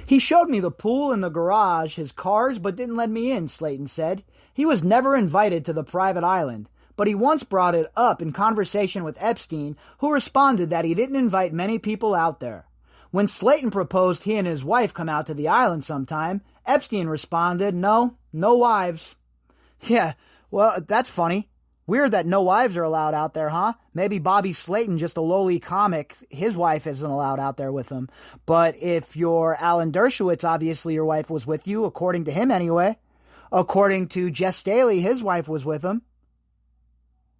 Speaker 5: He showed me the pool and the garage, his cars, but didn't let me in, Slayton said. He was never invited to the private island, but he once brought it up in conversation with Epstein, who responded that he didn't invite many people out there. When Slayton proposed he and his wife come out to the island sometime, Epstein responded, no wives. Yeah, well, that's funny. Weird that no wives are allowed out there, huh? Maybe Bobby Slayton, just a lowly comic, his wife isn't allowed out there with him. But if you're Alan Dershowitz, obviously your wife was with you, according to him anyway. According to Jess Staley, his wife was with him.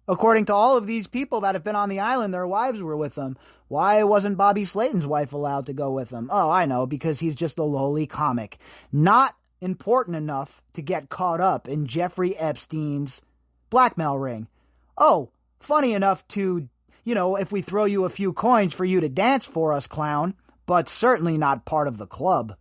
Speaker 5: According to all of these people that have been on the island, their wives were with them. Why wasn't Bobby Slayton's wife allowed to go with him? Oh, I know, because he's just a lowly comic. Not important enough to get caught up in Jeffrey Epstein's blackmail ring. Oh, funny enough to, if we throw you a few coins for you to dance for us, clown, but certainly not part of the club.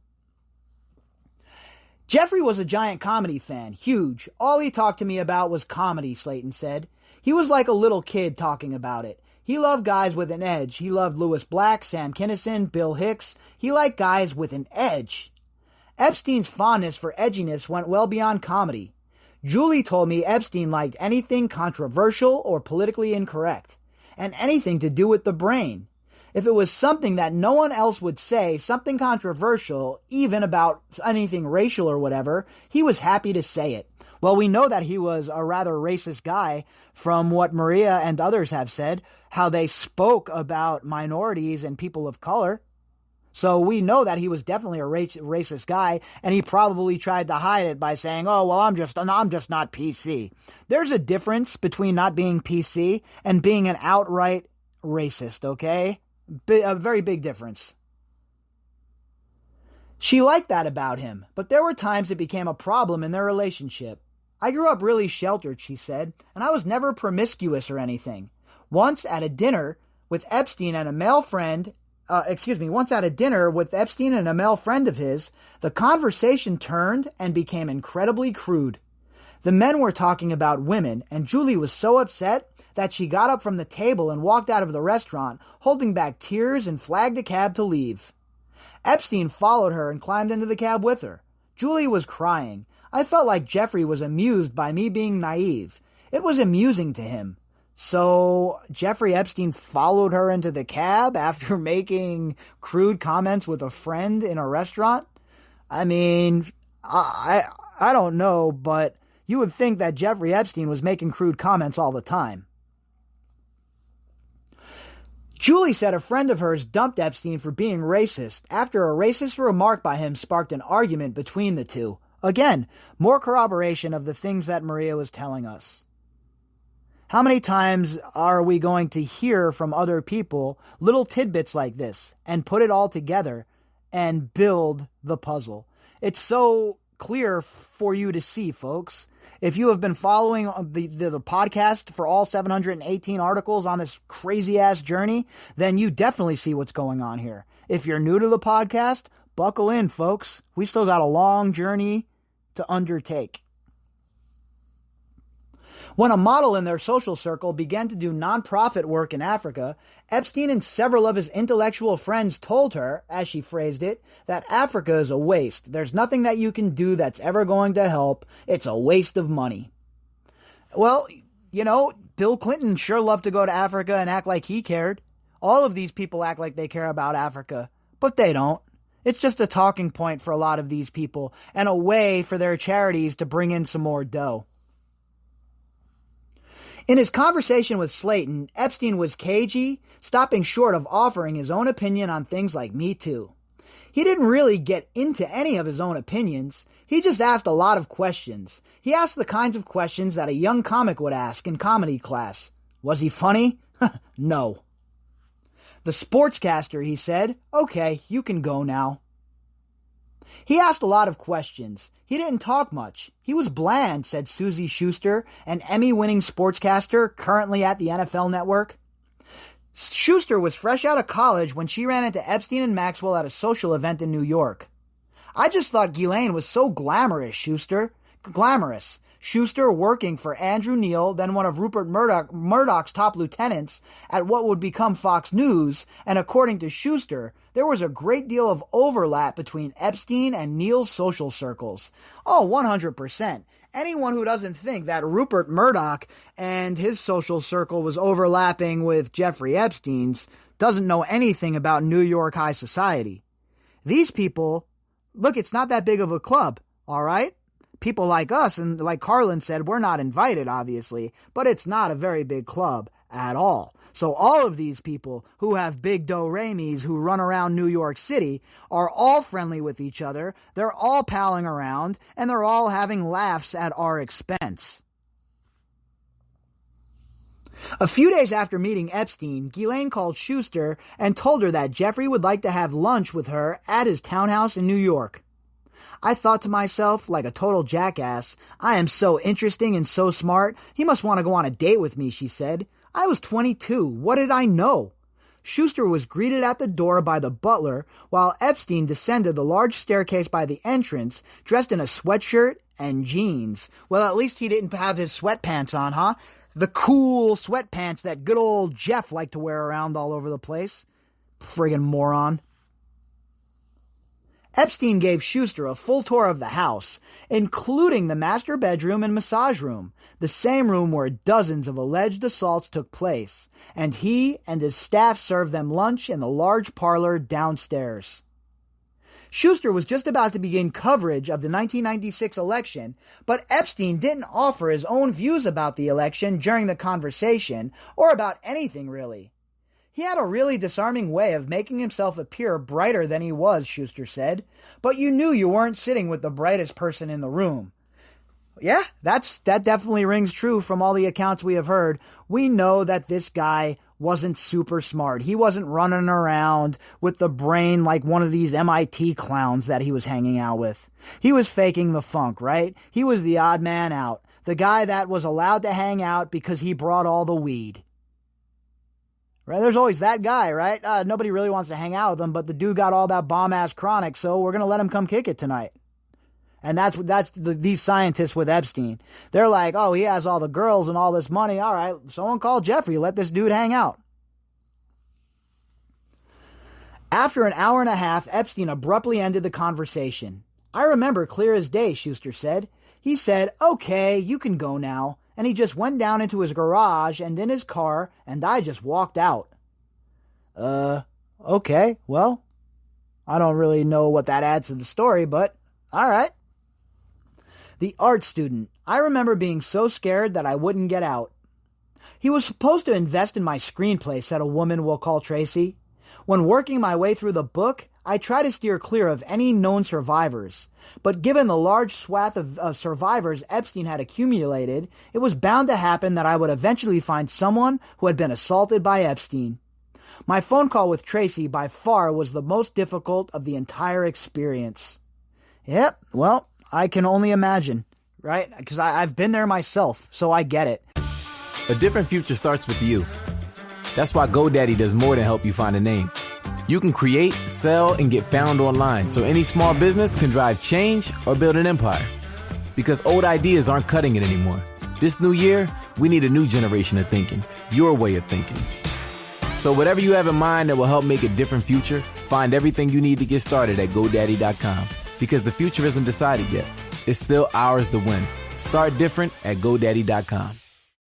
Speaker 5: Jeffrey was a giant comedy fan, huge. All he talked to me about was comedy, Slayton said. He was like a little kid talking about it. He loved guys with an edge. He loved Louis Black, Sam Kinison, Bill Hicks. He liked guys with an edge. Epstein's fondness for edginess went well beyond comedy. Julie told me Epstein liked anything controversial or politically incorrect, and anything to do with the brain. If it was something that no one else would say, something controversial, even about anything racial or whatever, he was happy to say it. Well, we know that he was a rather racist guy from what Maria and others have said, how they spoke about minorities and people of color. So we know that he was definitely a racist guy, and he probably tried to hide it by saying, "Oh, well, I'm just not PC." There's a difference between not being PC and being an outright racist, okay? A very big difference. She liked that about him, but there were times it became a problem in their relationship. "I grew up really sheltered," she said, "and I was never promiscuous or anything. Once at a dinner with Epstein and a male friend of his, the conversation turned and became incredibly crude. The men were talking about women, and Julie was so upset that she got up from the table and walked out of the restaurant, holding back tears, and flagged a cab to leave. Epstein followed her and climbed into the cab with her. Julie was crying. I felt like Jeffrey was amused by me being naive. It was amusing to him. So Jeffrey Epstein followed her into the cab after making crude comments with a friend in a restaurant? I mean, I don't know, but you would think that Jeffrey Epstein was making crude comments all the time. Julie said a friend of hers dumped Epstein for being racist after a racist remark by him sparked an argument between the two. Again, more corroboration of the things that Maria was telling us. How many times are we going to hear from other people little tidbits like this and put it all together and build the puzzle? It's so clear for you to see, folks. If you have been following the podcast for all 718 articles on this crazy-ass journey, then you definitely see what's going on here. If you're new to the podcast, buckle in, folks. We still got a long journey to undertake. When a model in their social circle began to do nonprofit work in Africa, Epstein and several of his intellectual friends told her, as she phrased it, that Africa is a waste. There's nothing that you can do that's ever going to help. It's a waste of money. Well, you know, Bill Clinton sure loved to go to Africa and act like he cared. All of these people act like they care about Africa, but they don't. It's just a talking point for a lot of these people and a way for their charities to bring in some more dough. In his conversation with Slayton, Epstein was cagey, stopping short of offering his own opinion on things like Me Too. He didn't really get into any of his own opinions. He just asked a lot of questions. He asked the kinds of questions that a young comic would ask in comedy class. Was he funny? No. The sportscaster, he said, "Okay, you can go now." He asked a lot of questions. He didn't talk much. He was bland, said Susie Schuster, an Emmy-winning sportscaster currently at the NFL Network. Schuster was fresh out of college when she ran into Epstein and Maxwell at a social event in New York. "I just thought Ghislaine was so glamorous, Schuster. Glamorous. Schuster working for Andrew Neil, then one of Rupert Murdoch's top lieutenants at what would become Fox News, and according to Schuster, there was a great deal of overlap between Epstein and Neil's social circles." Oh, 100%. Anyone who doesn't think that Rupert Murdoch and his social circle was overlapping with Jeffrey Epstein's doesn't know anything about New York high society. These people, look, it's not that big of a club, all right? People like us, and like Carlin said, we're not invited, obviously, but it's not a very big club at all. So all of these people who have big do-re-mis who run around New York City are all friendly with each other, they're all palling around, and they're all having laughs at our expense. A few days after meeting Epstein, Ghislaine called Schuster and told her that Jeffrey would like to have lunch with her at his townhouse in New York. I thought to myself, like a total jackass, I am so interesting and so smart, he must want to go on a date with me, she said. I was 22. What did I know? Schuster was greeted at the door by the butler, while Epstein descended the large staircase by the entrance, dressed in a sweatshirt and jeans. Well, at least he didn't have his sweatpants on, huh? The cool sweatpants that good old Jeff liked to wear around all over the place. Friggin' moron. Epstein gave Schuster a full tour of the house, including the master bedroom and massage room, the same room where dozens of alleged assaults took place, and he and his staff served them lunch in the large parlor downstairs. Schuster was just about to begin coverage of the 1996 election, but Epstein didn't offer his own views about the election during the conversation, or about anything really. He had a really disarming way of making himself appear brighter than he was, Schuster said, but you knew you weren't sitting with the brightest person in the room. Yeah, that definitely rings true from all the accounts we have heard. We know that this guy wasn't super smart. He wasn't running around with the brain like one of these MIT clowns that he was hanging out with. He was faking the funk, right? He was the odd man out, the guy that was allowed to hang out because he brought all the weed. Right? There's always that guy, right? Nobody really wants to hang out with him, but the dude got all that bomb-ass chronic, so we're going to let him come kick it tonight. And that's these scientists with Epstein. They're like, oh, he has all the girls and all this money. All right, someone call Jeffrey. Let this dude hang out. After an hour and a half, Epstein abruptly ended the conversation. I remember clear as day, Schuster said. He said, okay, you can go now. And he just went down into his garage and in his car, and I just walked out. Okay, well, I don't really know what that adds to the story, but all right. The art student. I remember being so scared that I wouldn't get out. He was supposed to invest in my screenplay, said a woman we'll call Tracy. When working my way through the book, I try to steer clear of any known survivors. But given the large swath of survivors Epstein had accumulated, it was bound to happen that I would eventually find someone who had been assaulted by Epstein. My phone call with Tracy by far was the most difficult of the entire experience. Yep, well, I can only imagine, right? Because I've been there myself, so I get it.
Speaker 8: A different future starts with you. That's why GoDaddy does more than help you find a name. You can create, sell, and get found online so any small business can drive change or build an empire. Because old ideas aren't cutting it anymore. This new year, we need a new generation of thinking, your way of thinking. So whatever you have in mind that will help make a different future, find everything you need to get started at GoDaddy.com. Because the future isn't decided yet. It's still ours to win. Start different at GoDaddy.com.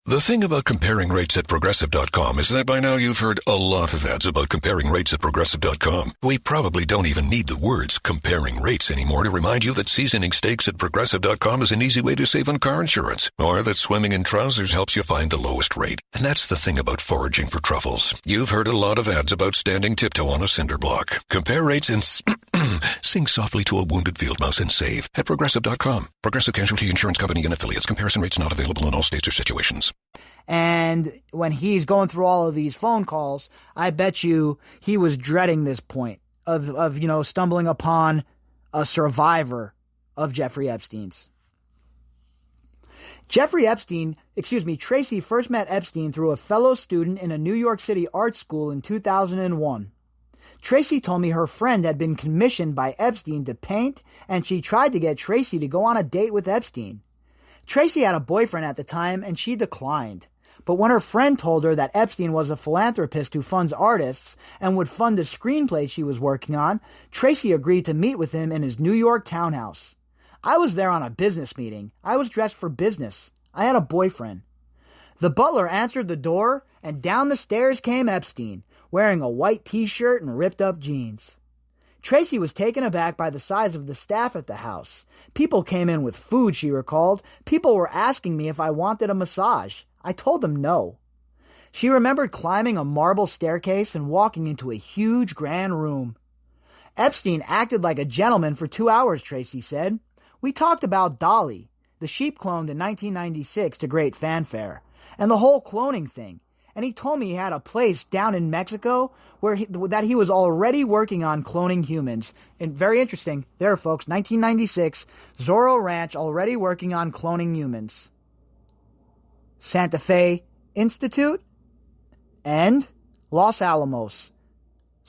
Speaker 9: The thing about comparing rates at Progressive.com is that by now you've heard a lot of ads about comparing rates at Progressive.com. We probably don't even need the words comparing rates anymore to remind you that seasoning steaks at Progressive.com is an easy way to save on car insurance, or that swimming in trousers helps you find the lowest rate. And that's the thing about foraging for truffles. You've heard a lot of ads about standing tiptoe on a cinder block. Compare rates and sing softly to a wounded field mouse and save at Progressive.com. Progressive Casualty Insurance Company and Affiliates. Comparison rates not available in all states or situations.
Speaker 5: And when he's going through all of these phone calls, I bet you he was dreading this point of stumbling upon a survivor of Jeffrey Epstein's. Tracy first met Epstein through a fellow student in a New York City art school in 2001. Tracy told me her friend had been commissioned by Epstein to paint, and she tried to get Tracy to go on a date with Epstein. Tracy had a boyfriend at the time, and she declined. But when her friend told her that Epstein was a philanthropist who funds artists and would fund a screenplay she was working on, Tracy agreed to meet with him in his New York townhouse. I was there on a business meeting. I was dressed for business. I had a boyfriend. The butler answered the door, and down the stairs came Epstein, wearing a white t-shirt and ripped-up jeans. Tracy was taken aback by the size of the staff at the house. People came in with food, she recalled. People were asking me if I wanted a massage. I told them no. She remembered climbing a marble staircase and walking into a huge grand room. Epstein acted like a gentleman for 2 hours, Tracy said. We talked about Dolly, the sheep cloned in 1996 to great fanfare, and the whole cloning thing. And he told me he had a place down in Mexico that he was already working on cloning humans. And very interesting, there folks, 1996, Zorro Ranch already working on cloning humans. Santa Fe Institute and Los Alamos.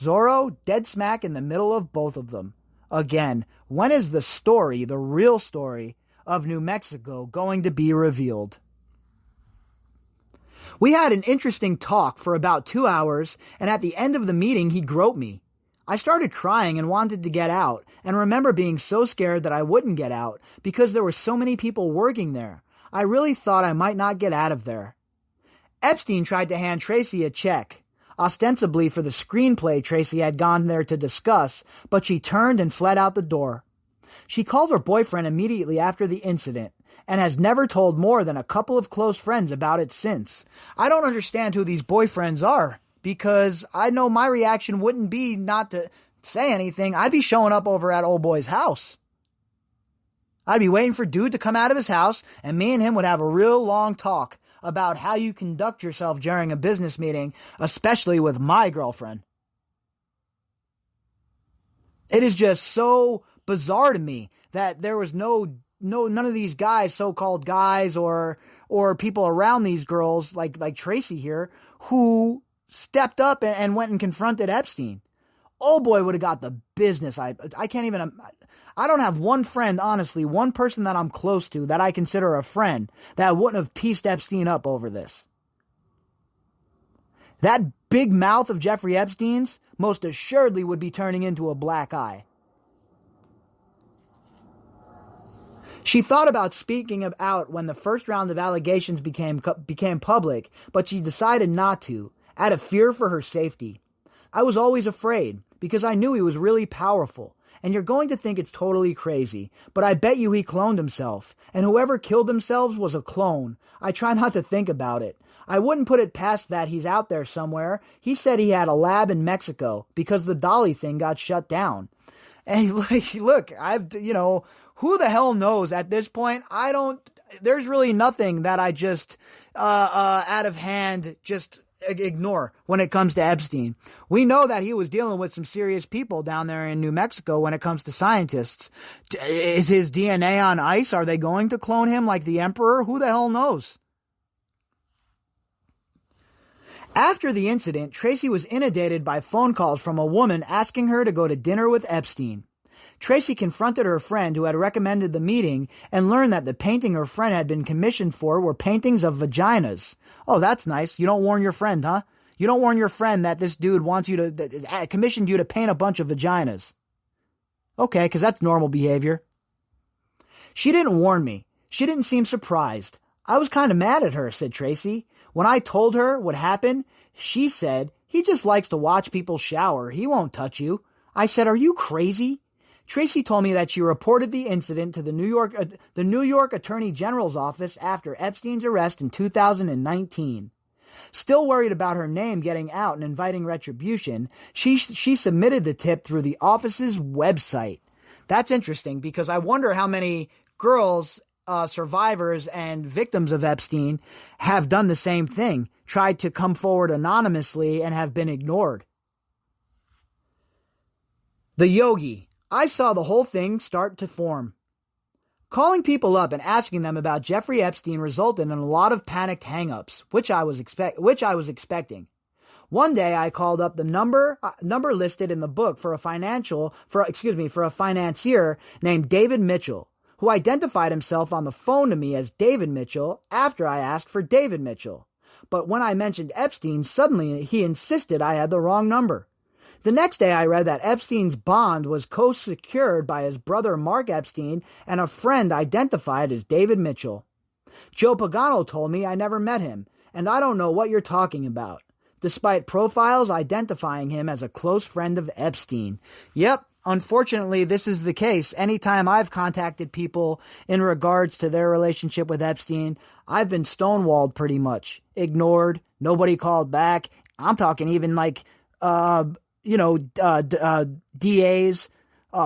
Speaker 5: Zorro dead smack in the middle of both of them. Again, when is the story, the real story of New Mexico going to be revealed? We had an interesting talk for about 2 hours, and at the end of the meeting, he groped me. I started crying and wanted to get out, and remember being so scared that I wouldn't get out because there were so many people working there. I really thought I might not get out of there. Epstein tried to hand Tracy a check, ostensibly for the screenplay Tracy had gone there to discuss, but she turned and fled out the door. She called her boyfriend immediately after the incident and has never told more than a couple of close friends about it since. I don't understand who these boyfriends are, because I know my reaction wouldn't be not to say anything. I'd be showing up over at old boy's house. I'd be waiting for dude to come out of his house, and me and him would have a real long talk about how you conduct yourself during a business meeting, especially with my girlfriend. It is just so bizarre to me that there was none of these guys, so-called guys or people around these girls like Tracy here, who stepped up and went and confronted Epstein. Old boy would have got the business. I don't have one friend, honestly, one person that I'm close to that I consider a friend that wouldn't have pieced Epstein up over this. That big mouth of Jeffrey Epstein's most assuredly would be turning into a black eye. She thought about speaking out when the first round of allegations became public, but she decided not to, out of fear for her safety. I was always afraid, because I knew he was really powerful, and you're going to think it's totally crazy, but I bet you he cloned himself, and whoever killed themselves was a clone. I try not to think about it. I wouldn't put it past that he's out there somewhere. He said he had a lab in Mexico, because the Dolly thing got shut down. And look, who the hell knows at this point? There's really nothing that I just, out of hand, just ignore when it comes to Epstein. We know that he was dealing with some serious people down there in New Mexico when it comes to scientists. Is his DNA on ice? Are they going to clone him like the emperor? Who the hell knows? After the incident, Tracy was inundated by phone calls from a woman asking her to go to dinner with Epstein. Tracy confronted her friend who had recommended the meeting and learned that the painting her friend had been commissioned for were paintings of vaginas. Oh, that's nice. You don't warn your friend, huh? You don't warn your friend that this dude wants you to, commissioned you to paint a bunch of vaginas. Okay, because that's normal behavior. She didn't warn me. She didn't seem surprised. I was kind of mad at her, said Tracy. When I told her what happened, she said, he just likes to watch people shower. He won't touch you. I said, are you crazy? Tracy told me that she reported the incident to the New York Attorney General's office after Epstein's arrest in 2019. Still worried about her name getting out and inviting retribution, she submitted the tip through the office's website. That's interesting because I wonder how many girls, survivors and victims of Epstein have done the same thing, tried to come forward anonymously and have been ignored. The Yogi. I saw the whole thing start to form. Calling people up and asking them about Jeffrey Epstein resulted in a lot of panicked hang-ups, which I was expecting. One day I called up the number listed in the book for a financier named David Mitchell, who identified himself on the phone to me as David Mitchell after I asked for David Mitchell. But when I mentioned Epstein, suddenly he insisted I had the wrong number. The next day I read that Epstein's bond was co-secured by his brother Mark Epstein and a friend identified as David Mitchell. Joe Pagano told me I never met him, and I don't know what you're talking about, despite profiles identifying him as a close friend of Epstein. Yep, unfortunately this is the case. Anytime I've contacted people in regards to their relationship with Epstein, I've been stonewalled pretty much. Ignored, nobody called back. I'm talking even like DAs,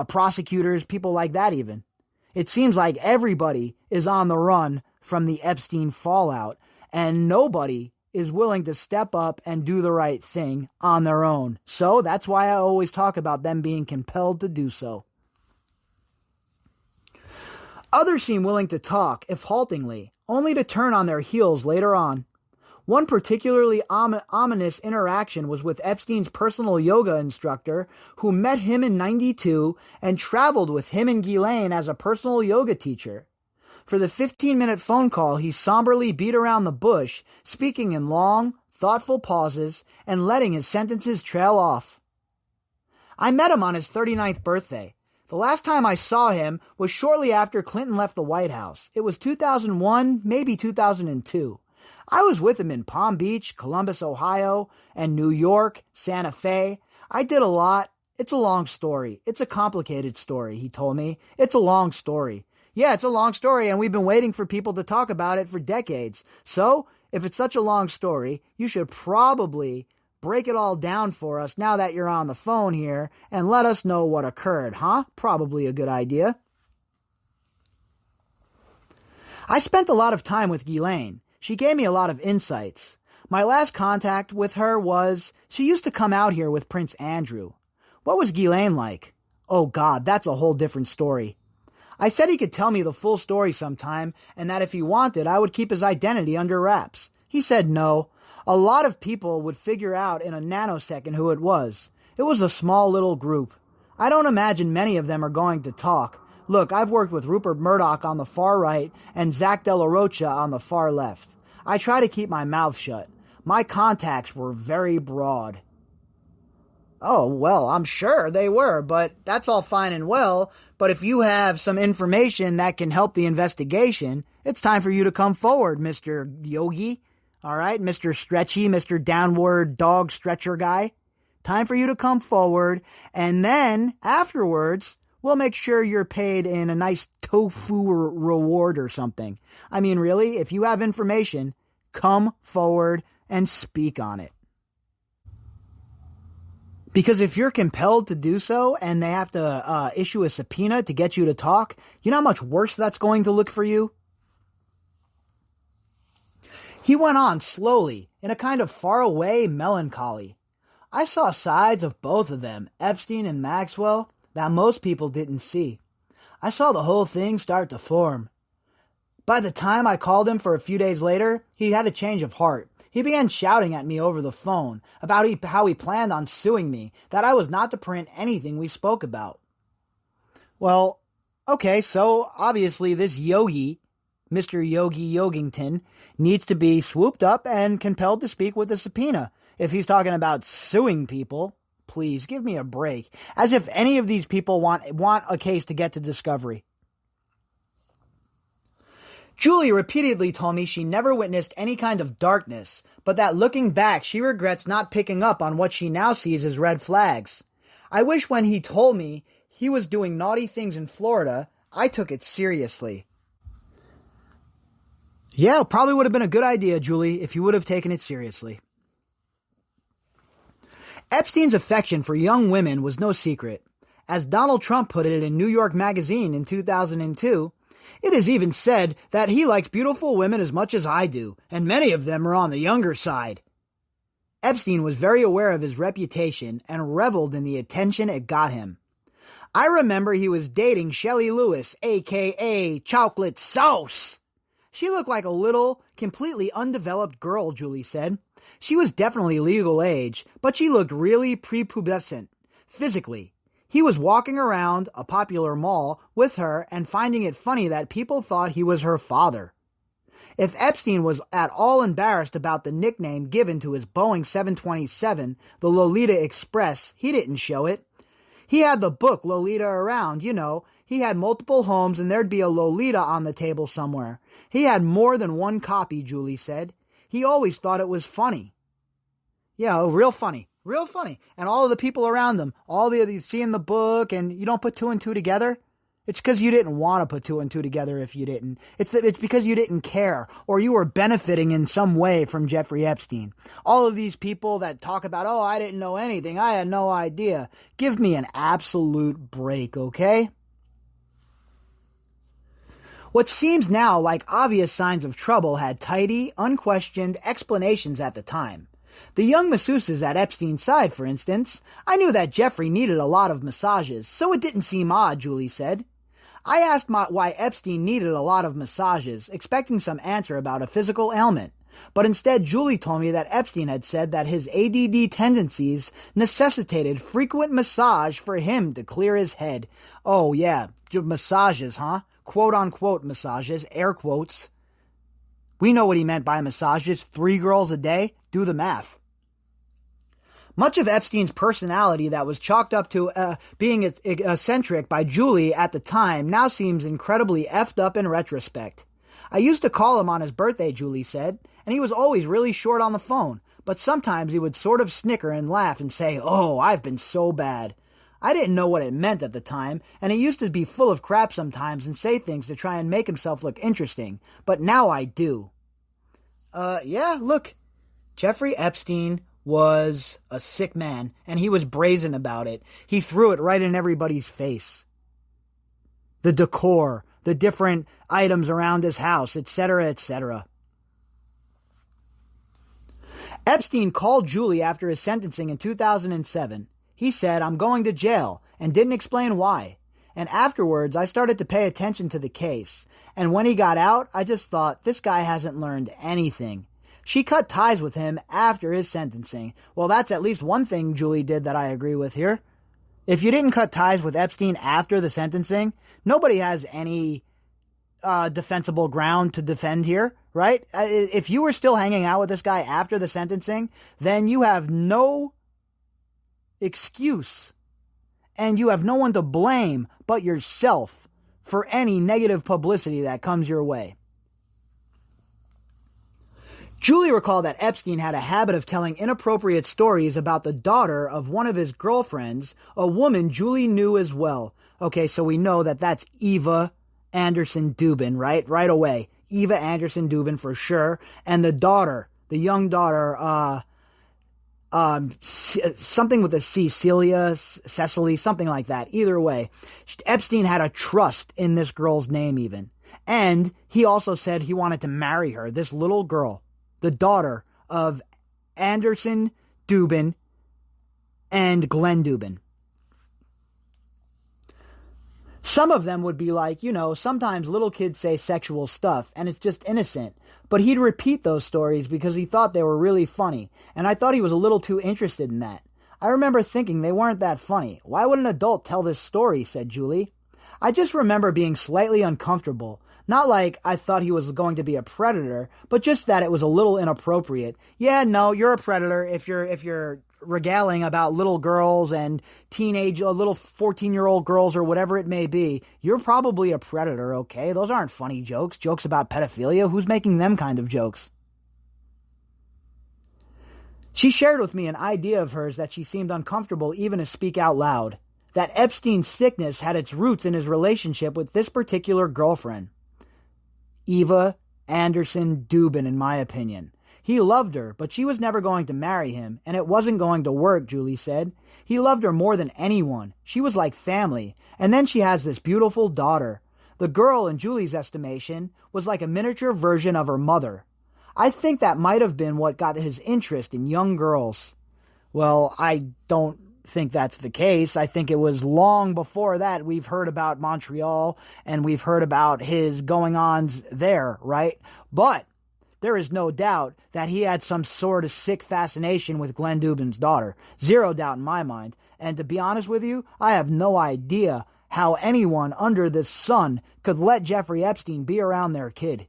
Speaker 5: prosecutors, people like that even. It seems like everybody is on the run from the Epstein fallout, and nobody is willing to step up and do the right thing on their own. So that's why I always talk about them being compelled to do so. Others seem willing to talk, if haltingly, only to turn on their heels later on. One particularly ominous interaction was with Epstein's personal yoga instructor, who met him in '92 and traveled with him and Ghislaine as a personal yoga teacher. For the 15-minute phone call, he somberly beat around the bush, speaking in long, thoughtful pauses and letting his sentences trail off. I met him on his 39th birthday. The last time I saw him was shortly after Clinton left the White House. It was 2001, maybe 2002. I was with him in Palm Beach, Columbus, Ohio, and New York, Santa Fe. I did a lot. It's a long story. It's a complicated story, he told me. It's a long story. Yeah, it's a long story, and we've been waiting for people to talk about it for decades. So, if it's such a long story, you should probably break it all down for us now that you're on the phone here and let us know what occurred, huh? Probably a good idea. I spent a lot of time with Ghislaine. She gave me a lot of insights. My last contact with her was, she used to come out here with Prince Andrew. What was Ghislaine like? Oh God, that's a whole different story. I said he could tell me the full story sometime, and that if he wanted, I would keep his identity under wraps. He said no. A lot of people would figure out in a nanosecond who it was. It was a small little group. I don't imagine many of them are going to talk. Look, I've worked with Rupert Murdoch on the far right and Zach De La Rocha on the far left. I try to keep my mouth shut. My contacts were very broad. Oh, well, I'm sure they were, but that's all fine and well. But if you have some information that can help the investigation, it's time for you to come forward, Mr. Yogi. All right, Mr. Stretchy, Mr. Downward Dog Stretcher guy. Time for you to come forward, and then afterwards, we'll make sure you're paid in a nice tofu reward or something. I mean, really, if you have information, come forward and speak on it. Because if you're compelled to do so and they have to issue a subpoena to get you to talk, you know how much worse that's going to look for you? He went on slowly, in a kind of faraway melancholy. I saw sides of both of them, Epstein and Maxwell, that most people didn't see. I saw the whole thing start to form. By the time I called him for a few days later, he had a change of heart. He began shouting at me over the phone about how he planned on suing me, that I was not to print anything we spoke about. Well, okay, so obviously this Yogi, Mr. Yogi Yogington, needs to be swooped up and compelled to speak with a subpoena. If he's talking about suing people, please give me a break. As if any of these people want a case to get to discovery. Julie repeatedly told me she never witnessed any kind of darkness, but that looking back, she regrets not picking up on what she now sees as red flags. I wish when he told me he was doing naughty things in Florida, I took it seriously. Yeah, probably would have been a good idea, Julie, if you would have taken it seriously. Epstein's affection for young women was no secret. As Donald Trump put it in New York Magazine in 2002, it is even said that he likes beautiful women as much as I do, and many of them are on the younger side. Epstein was very aware of his reputation and reveled in the attention it got him. I remember he was dating Shelley Lewis, a.k.a. Chocolate Sauce. She looked like a little, completely undeveloped girl, Julie said. She was definitely legal age, but she looked really prepubescent, physically. He was walking around a popular mall with her and finding it funny that people thought he was her father. If Epstein was at all embarrassed about the nickname given to his Boeing 727, the Lolita Express, he didn't show it. He had the book Lolita around, you know. He had multiple homes and there'd be a Lolita on the table somewhere. He had more than one copy, Julie said. He always thought it was funny. Yeah, real funny. Real funny. And all of the people around them, all the you see in the book, and you don't put two and two together. It's because you didn't want to put two and two together if you didn't. It's because you didn't care, or you were benefiting in some way from Jeffrey Epstein. All of these people that talk about, oh, I didn't know anything, I had no idea. Give me an absolute break, okay? What seems now like obvious signs of trouble had tidy, unquestioned explanations at the time. The young masseuses at Epstein's side, for instance, I knew that Jeffrey needed a lot of massages, so it didn't seem odd, Julie said. I asked why Epstein needed a lot of massages, expecting some answer about a physical ailment. But instead, Julie told me that Epstein had said that his ADD tendencies necessitated frequent massage for him to clear his head. Oh yeah, massages, huh? Quote-unquote massages, air quotes. We know what he meant by massages. 3 girls a day? Do the math. Much of Epstein's personality that was chalked up to being eccentric by Julie at the time now seems incredibly effed up in retrospect. I used to call him on his birthday, Julie said, and he was always really short on the phone, but sometimes he would sort of snicker and laugh and say, "Oh, I've been so bad." I didn't know what it meant at the time, and he used to be full of crap sometimes and say things to try and make himself look interesting, but now I do. Yeah, look, Jeffrey Epstein was a sick man, and he was brazen about it. He threw it right in everybody's face. The decor, the different items around his house, etc., etc. Epstein called Julie after his sentencing in 2007. He said, "I'm going to jail," and didn't explain why. And afterwards, I started to pay attention to the case. And when he got out, I just thought, this guy hasn't learned anything. She cut ties with him after his sentencing. Well, that's at least one thing Julie did that I agree with here. If you didn't cut ties with Epstein after the sentencing, nobody has any defensible ground to defend here, right? If you were still hanging out with this guy after the sentencing, then you have no excuse, and you have no one to blame but yourself for any negative publicity that comes your way. Julie recalled that Epstein had a habit of telling inappropriate stories about the daughter of one of his girlfriends, a woman Julie knew as well. Okay, so we know that that's Eva Anderson Dubin, right? Right away. Eva Anderson Dubin for sure. And the daughter, the young daughter, something with a C, Celia, Cecily, something like that. Either way, Epstein had a trust in this girl's name even. And he also said he wanted to marry her, this little girl, the daughter of Anderson Dubin and Glenn Dubin. Some of them would be like, sometimes little kids say sexual stuff and it's just innocent. But he'd repeat those stories because he thought they were really funny. And I thought he was a little too interested in that. I remember thinking they weren't that funny. Why would an adult tell this story, said Julie. I just remember being slightly uncomfortable. Not like I thought he was going to be a predator, but just that it was a little inappropriate. Yeah, no, you're a predator if you're regaling about little girls and little 14-year-old girls or whatever it may be. You're probably a predator, okay? Those aren't funny jokes. Jokes about pedophilia. Who's making them kind of jokes? She shared with me an idea of hers that she seemed uncomfortable even to speak out loud. That Epstein's sickness had its roots in his relationship with this particular girlfriend. Eva Anderson Dubin, in my opinion. He loved her, but she was never going to marry him, and it wasn't going to work, Julie said. He loved her more than anyone. She was like family. And then she has this beautiful daughter. The girl, in Julie's estimation, was like a miniature version of her mother. I think that might have been what got his interest in young girls. Well, I don't think that's the case. I think it was long before that we've heard about Montreal and we've heard about his going-ons there, right? But there is no doubt that he had some sort of sick fascination with Glenn Dubin's daughter. Zero doubt in my mind. And to be honest with you, I have no idea how anyone under the sun could let Jeffrey Epstein be around their kid.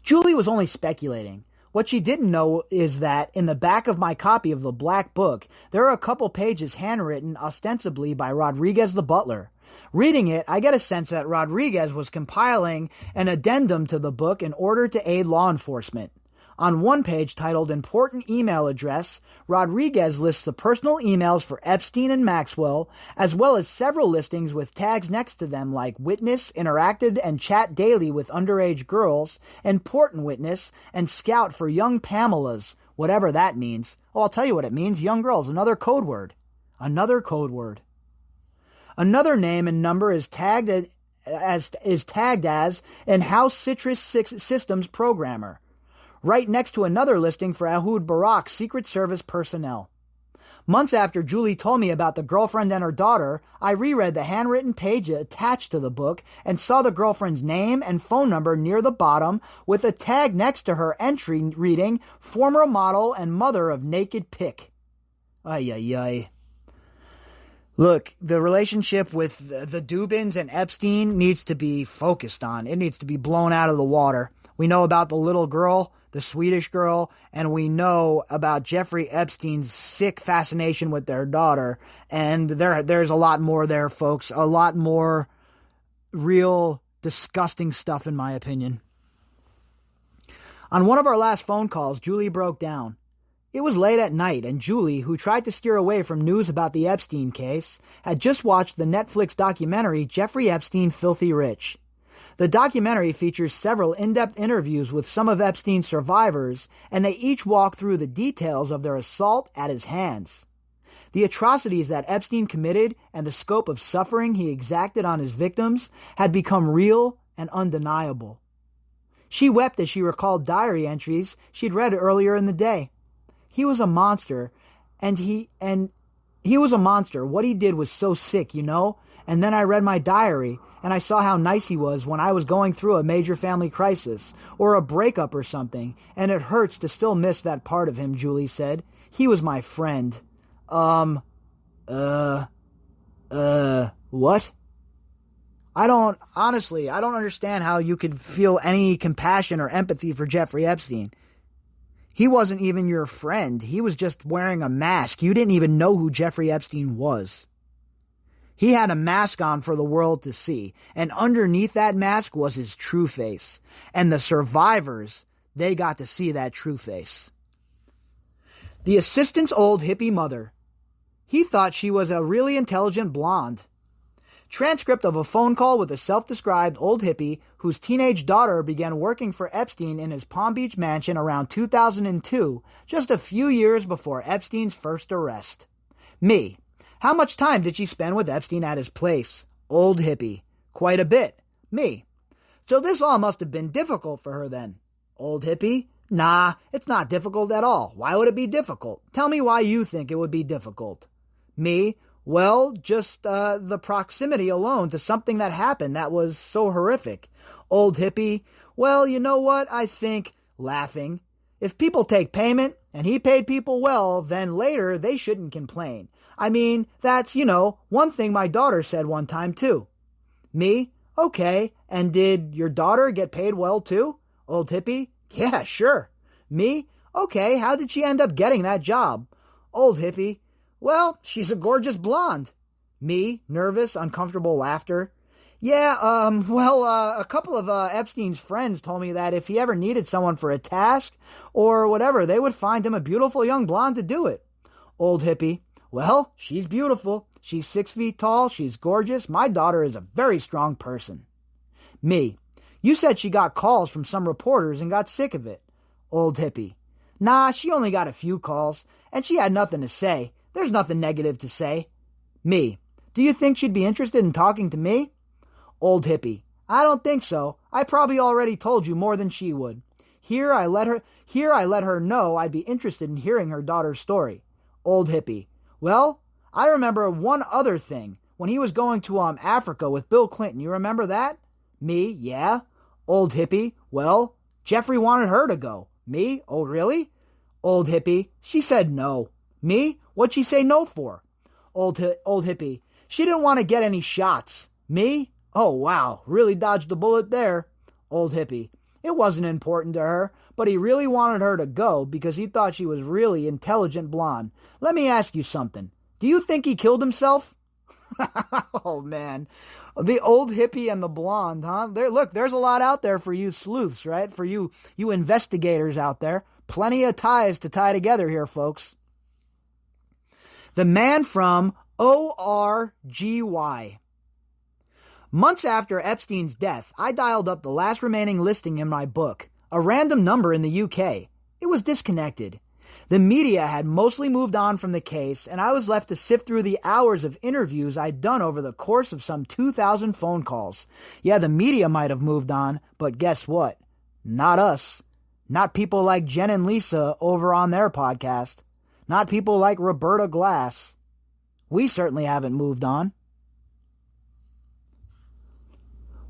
Speaker 5: Julie was only speculating. What she didn't know is that in the back of my copy of the Black Book, there are a couple pages handwritten ostensibly by Rodriguez the butler. Reading it, I get a sense that Rodriguez was compiling an addendum to the book in order to aid law enforcement. On one page titled Important Email Address, Rodriguez lists the personal emails for Epstein and Maxwell, as well as several listings with tags next to them like Witness, Interacted, and Chat Daily with Underage Girls, Important Witness, and Scout for Young Pamelas, whatever that means. Oh, I'll tell you what it means. Young girls, another code word. Another code word. Another name and number is tagged as in-house Citrus Systems programmer, right next to another listing for Ehud Barak's Secret Service personnel. Months after Julie told me about the girlfriend and her daughter, I reread the handwritten page attached to the book and saw the girlfriend's name and phone number near the bottom with a tag next to her entry reading, former model and mother of naked pic. Ay, ay, ay. Look, the relationship with the Dubins and Epstein needs to be focused on. It needs to be blown out of the water. We know about the little girl, the Swedish girl, and we know about Jeffrey Epstein's sick fascination with their daughter. And there's a lot more there, folks. A lot more real disgusting stuff, in my opinion. On one of our last phone calls, Julie broke down. It was late at night, and Julie, who tried to steer away from news about the Epstein case, had just watched the Netflix documentary Jeffrey Epstein, Filthy Rich. The documentary features several in-depth interviews with some of Epstein's survivors, and they each walk through the details of their assault at his hands. The atrocities that Epstein committed and the scope of suffering he exacted on his victims had become real and undeniable. She wept as she recalled diary entries she'd read earlier in the day. He was a monster, and he was a monster. What he did was so sick, you know? And then I read my diary, and I saw how nice he was when I was going through a major family crisis, or a breakup or something, and it hurts to still miss that part of him, Julie said. He was my friend. What? I don't understand how you could feel any compassion or empathy for Jeffrey Epstein. He wasn't even your friend. He was just wearing a mask. You didn't even know who Jeffrey Epstein was. He had a mask on for the world to see, and underneath that mask was his true face. And the survivors, they got to see that true face. The assistant's old hippie mother. He thought she was a really intelligent blonde. Transcript of a phone call with a self-described old hippie whose teenage daughter began working for Epstein in his Palm Beach mansion around 2002, just a few years before Epstein's first arrest. Me. How much time did she spend with Epstein at his place? Old hippie. Quite a bit. Me. So this all must have been difficult for her then. Old hippie. Nah, it's not difficult at all. Why would it be difficult? Tell me why you think it would be difficult. Me. Well, just the proximity alone to something that happened that was so horrific. Old hippie. Well, you know what? I think, laughing, if people take payment, and he paid people well, then later they shouldn't complain. I mean, that's, one thing my daughter said one time too. Me? Okay, and did your daughter get paid well too? Old hippie? Yeah, sure. Me? Okay, how did she end up getting that job? Old hippie? Well, she's a gorgeous blonde. Me? Nervous, uncomfortable laughter. Yeah, a couple of Epstein's friends told me that if he ever needed someone for a task or whatever, they would find him a beautiful young blonde to do it. Old hippie. Well, she's beautiful. She's 6 feet tall. She's gorgeous. My daughter is a very strong person. Me. You said she got calls from some reporters and got sick of it. Old hippie. Nah, she only got a few calls, and she had nothing to say. There's nothing negative to say. Me. Do you think she'd be interested in talking to me? Old hippie. I don't think so. I probably already told you more than she would. Here I let her know I'd be interested in hearing her daughter's story. Old hippie. Well, I remember one other thing. When he was going to Africa with Bill Clinton, you remember that? Me, yeah. Old hippie. Well, Jeffrey wanted her to go. Me, oh really? Old hippie. She said no. Me, what'd she say no for? Old hippie. She didn't want to get any shots. Me? Oh wow, really dodged a bullet there. Old hippie. It wasn't important to her, but he really wanted her to go because he thought she was really intelligent blonde. Let me ask you something. Do you think he killed himself? Oh, man. The old hippie and the blonde, huh? There's a lot out there for you sleuths, right? For you investigators out there. Plenty of ties to tie together here, folks. The man from ORGY. Months after Epstein's death, I dialed up the last remaining listing in my book, a random number in the UK. It was disconnected. The media had mostly moved on from the case, and I was left to sift through the hours of interviews I'd done over the course of some 2,000 phone calls. Yeah, the media might have moved on, but guess what? Not us. Not people like Jen and Lisa over on their podcast. Not people like Roberta Glass. We certainly haven't moved on.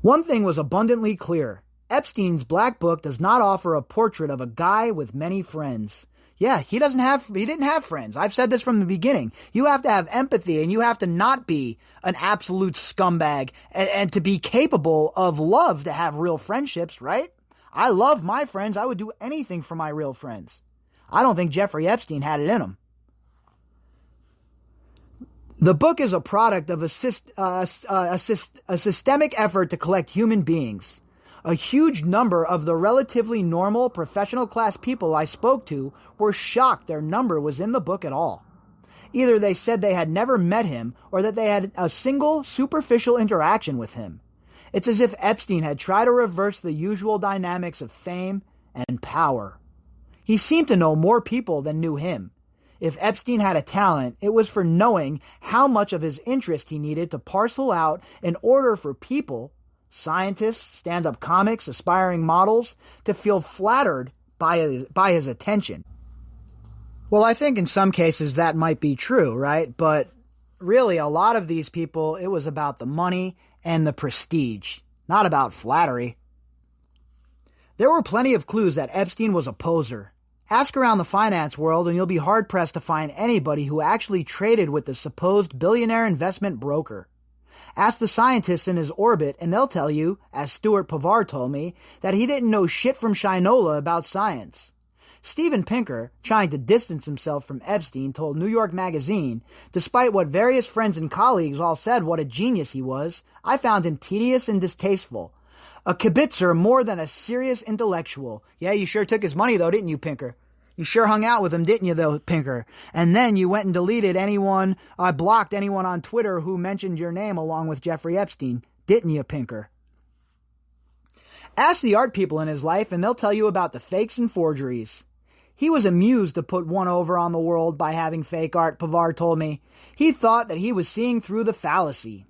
Speaker 5: One thing was abundantly clear. Epstein's Black Book does not offer a portrait of a guy with many friends. Yeah, he didn't have friends. I've said this from the beginning. You have to have empathy, and you have to not be an absolute scumbag and to be capable of love to have real friendships, right? I love my friends. I would do anything for my real friends. I don't think Jeffrey Epstein had it in him. The book is a product of a systemic effort to collect human beings. A huge number of the relatively normal professional class people I spoke to were shocked their number was in the book at all. Either they said they had never met him or that they had a single superficial interaction with him. It's as if Epstein had tried to reverse the usual dynamics of fame and power. He seemed to know more people than knew him. If Epstein had a talent, it was for knowing how much of his interest he needed to parcel out in order for people, scientists, stand-up comics, aspiring models, to feel flattered by his attention. Well, I think in some cases that might be true, right? But really, a lot of these people, it was about the money and the prestige, not about flattery. There were plenty of clues that Epstein was a poser. Ask around the finance world and you'll be hard-pressed to find anybody who actually traded with the supposed billionaire investment broker. Ask the scientists in his orbit and they'll tell you, as Stuart Pavar told me, that he didn't know shit from Shinola about science. Steven Pinker, trying to distance himself from Epstein, told New York Magazine, despite what various friends and colleagues all said what a genius he was, I found him tedious and distasteful. A kibitzer more than a serious intellectual. Yeah, you sure took his money though, didn't you, Pinker? You sure hung out with him, didn't you, though, Pinker? And then you went and blocked anyone on Twitter who mentioned your name along with Jeffrey Epstein, didn't you, Pinker? Ask the art people in his life and they'll tell you about the fakes and forgeries. He was amused to put one over on the world by having fake art, Pavar told me. He thought that he was seeing through the fallacy.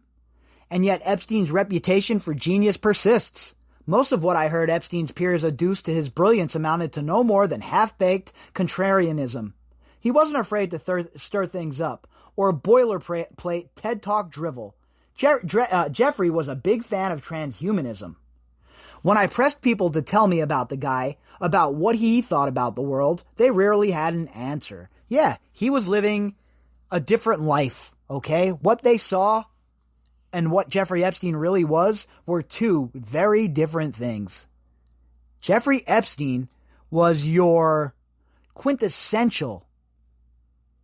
Speaker 5: And yet Epstein's reputation for genius persists. Most of what I heard Epstein's peers adduce to his brilliance amounted to no more than half-baked contrarianism. He wasn't afraid to stir things up, or boilerplate TED Talk drivel. Jeffrey was a big fan of transhumanism. When I pressed people to tell me about the guy, about what he thought about the world, they rarely had an answer. Yeah, he was living a different life, okay? What they saw and what Jeffrey Epstein really was were two very different things. Jeffrey Epstein was your quintessential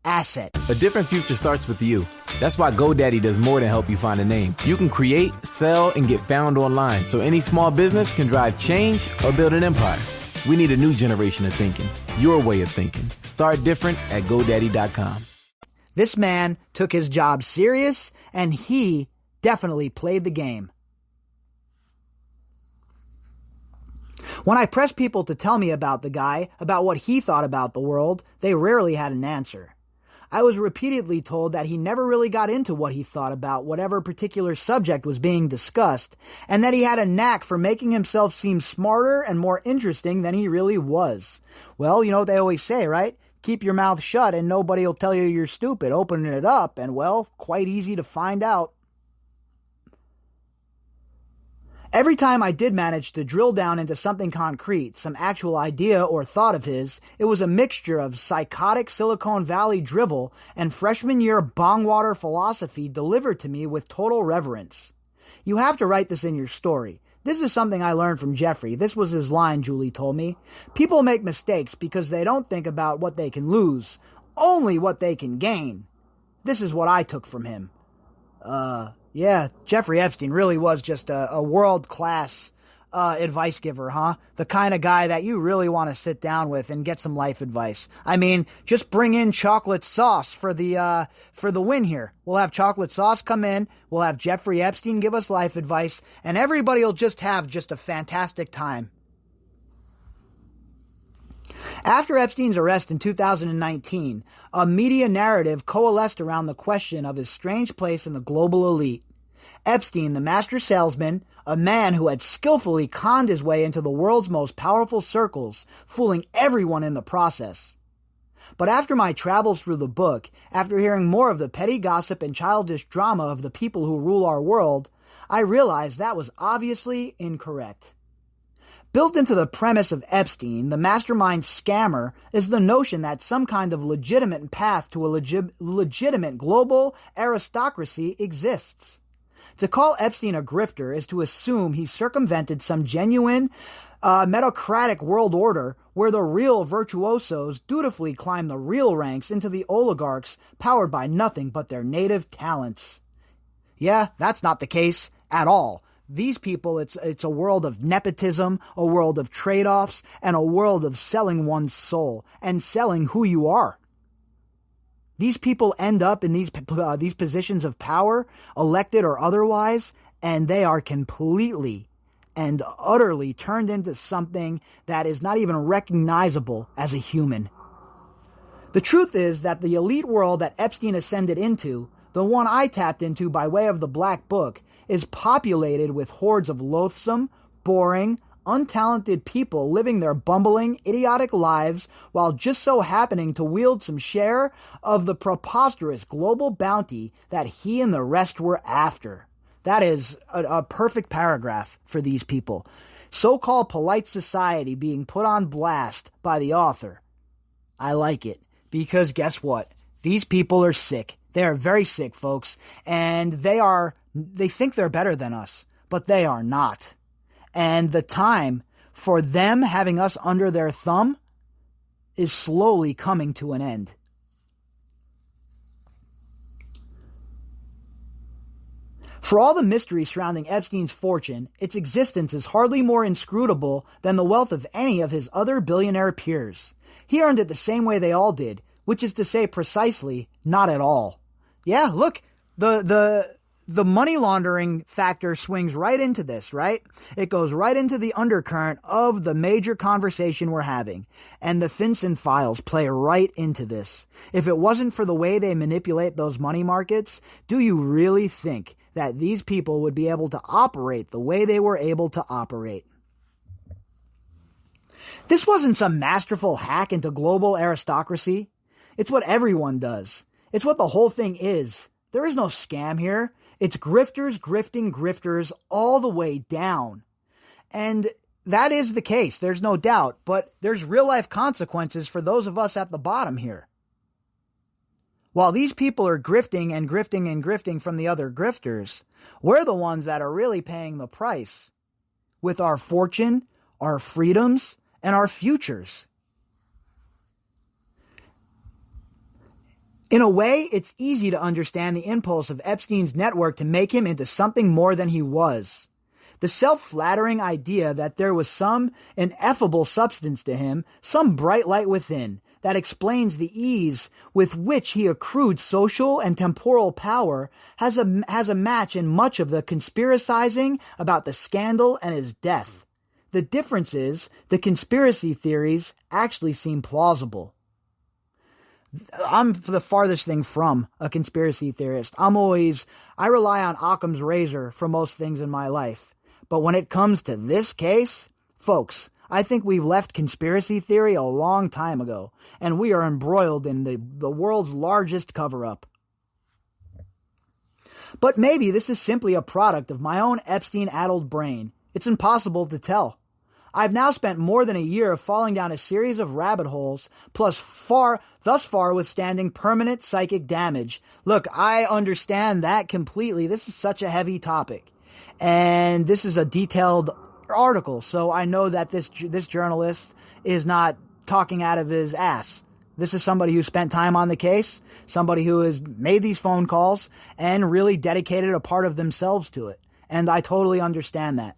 Speaker 5: asset.
Speaker 8: A different future starts with you. That's why GoDaddy does more than help you find a name. You can create, sell, and get found online, so any small business can drive change or build an empire. We need a new generation of thinking. Your way of thinking. Start different at GoDaddy.com.
Speaker 5: This man took his job serious, and he definitely played the game. When I pressed people to tell me about the guy, about what he thought about the world, they rarely had an answer. I was repeatedly told that he never really got into what he thought about whatever particular subject was being discussed, and that he had a knack for making himself seem smarter and more interesting than he really was. Well, you know what they always say, right? Keep your mouth shut and nobody will tell you you're stupid. Open it up and, well, quite easy to find out. Every time I did manage to drill down into something concrete, some actual idea or thought of his, it was a mixture of psychotic Silicon Valley drivel and freshman year bongwater philosophy delivered to me with total reverence. You have to write this in your story. This is something I learned from Jeffrey. This was his line, Julie told me. People make mistakes because they don't think about what they can lose, only what they can gain. This is what I took from him. Yeah, Jeffrey Epstein really was just a world-class advice giver, huh? The kind of guy that you really want to sit down with and get some life advice. I mean, just bring in chocolate sauce for the win here. We'll have chocolate sauce come in, we'll have Jeffrey Epstein give us life advice, and everybody will just have just a fantastic time. After Epstein's arrest in 2019, a media narrative coalesced around the question of his strange place in the global elite. Epstein, the master salesman, a man who had skillfully conned his way into the world's most powerful circles, fooling everyone in the process. But after my travels through the book, after hearing more of the petty gossip and childish drama of the people who rule our world, I realized that was obviously incorrect. Built into the premise of Epstein, the mastermind scammer, is the notion that some kind of legitimate path to a legitimate global aristocracy exists. To call Epstein a grifter is to assume he circumvented some genuine meritocratic world order where the real virtuosos dutifully climb the real ranks into the oligarchs powered by nothing but their native talents. Yeah, that's not the case at all. These people, it's a world of nepotism, a world of trade-offs, and a world of selling one's soul and selling who you are. These people end up in these positions of power, elected or otherwise, and they are completely and utterly turned into something that is not even recognizable as a human. The truth is that the elite world that Epstein ascended into, the one I tapped into by way of the Black Book, is populated with hordes of loathsome, boring, untalented people living their bumbling, idiotic lives while just so happening to wield some share of the preposterous global bounty that he and the rest were after. That is a perfect paragraph for these people. So-called polite society being put on blast by the author. I like it, because guess what? These people are sick. They are very sick, folks, and they think they're better than us, but they are not. And the time for them having us under their thumb is slowly coming to an end. For all the mystery surrounding Epstein's fortune, its existence is hardly more inscrutable than the wealth of any of his other billionaire peers. He earned it the same way they all did, which is to say precisely, not at all. Yeah, look, the money laundering factor swings right into this, right? It goes right into the undercurrent of the major conversation we're having. And the FinCEN files play right into this. If it wasn't for the way they manipulate those money markets, do you really think that these people would be able to operate the way they were able to operate? This wasn't some masterful hack into global aristocracy. It's what everyone does. It's what the whole thing is. There is no scam here. It's grifters grifting grifters all the way down. And that is the case, there's no doubt, but there's real-life consequences for those of us at the bottom here. While these people are grifting and grifting and grifting from the other grifters, we're the ones that are really paying the price with our fortune, our freedoms, and our futures. In a way, it's easy to understand the impulse of Epstein's network to make him into something more than he was. The self-flattering idea that there was some ineffable substance to him, some bright light within, that explains the ease with which he accrued social and temporal power has a match in much of the conspiracizing about the scandal and his death. The difference is, the conspiracy theories actually seem plausible. I'm the farthest thing from a conspiracy theorist. I rely on Occam's razor for most things in my life. But when it comes to this case, folks, I think we've left conspiracy theory a long time ago, and we are embroiled in the world's largest cover-up. But maybe this is simply a product of my own Epstein-addled brain. It's impossible to tell. I've now spent more than a year falling down a series of rabbit holes, thus far withstanding permanent psychic damage. Look, I understand that completely. This is such a heavy topic. And this is a detailed article, so I know that this journalist is not talking out of his ass. This is somebody who spent time on the case, somebody who has made these phone calls, and really dedicated a part of themselves to it. And I totally understand that.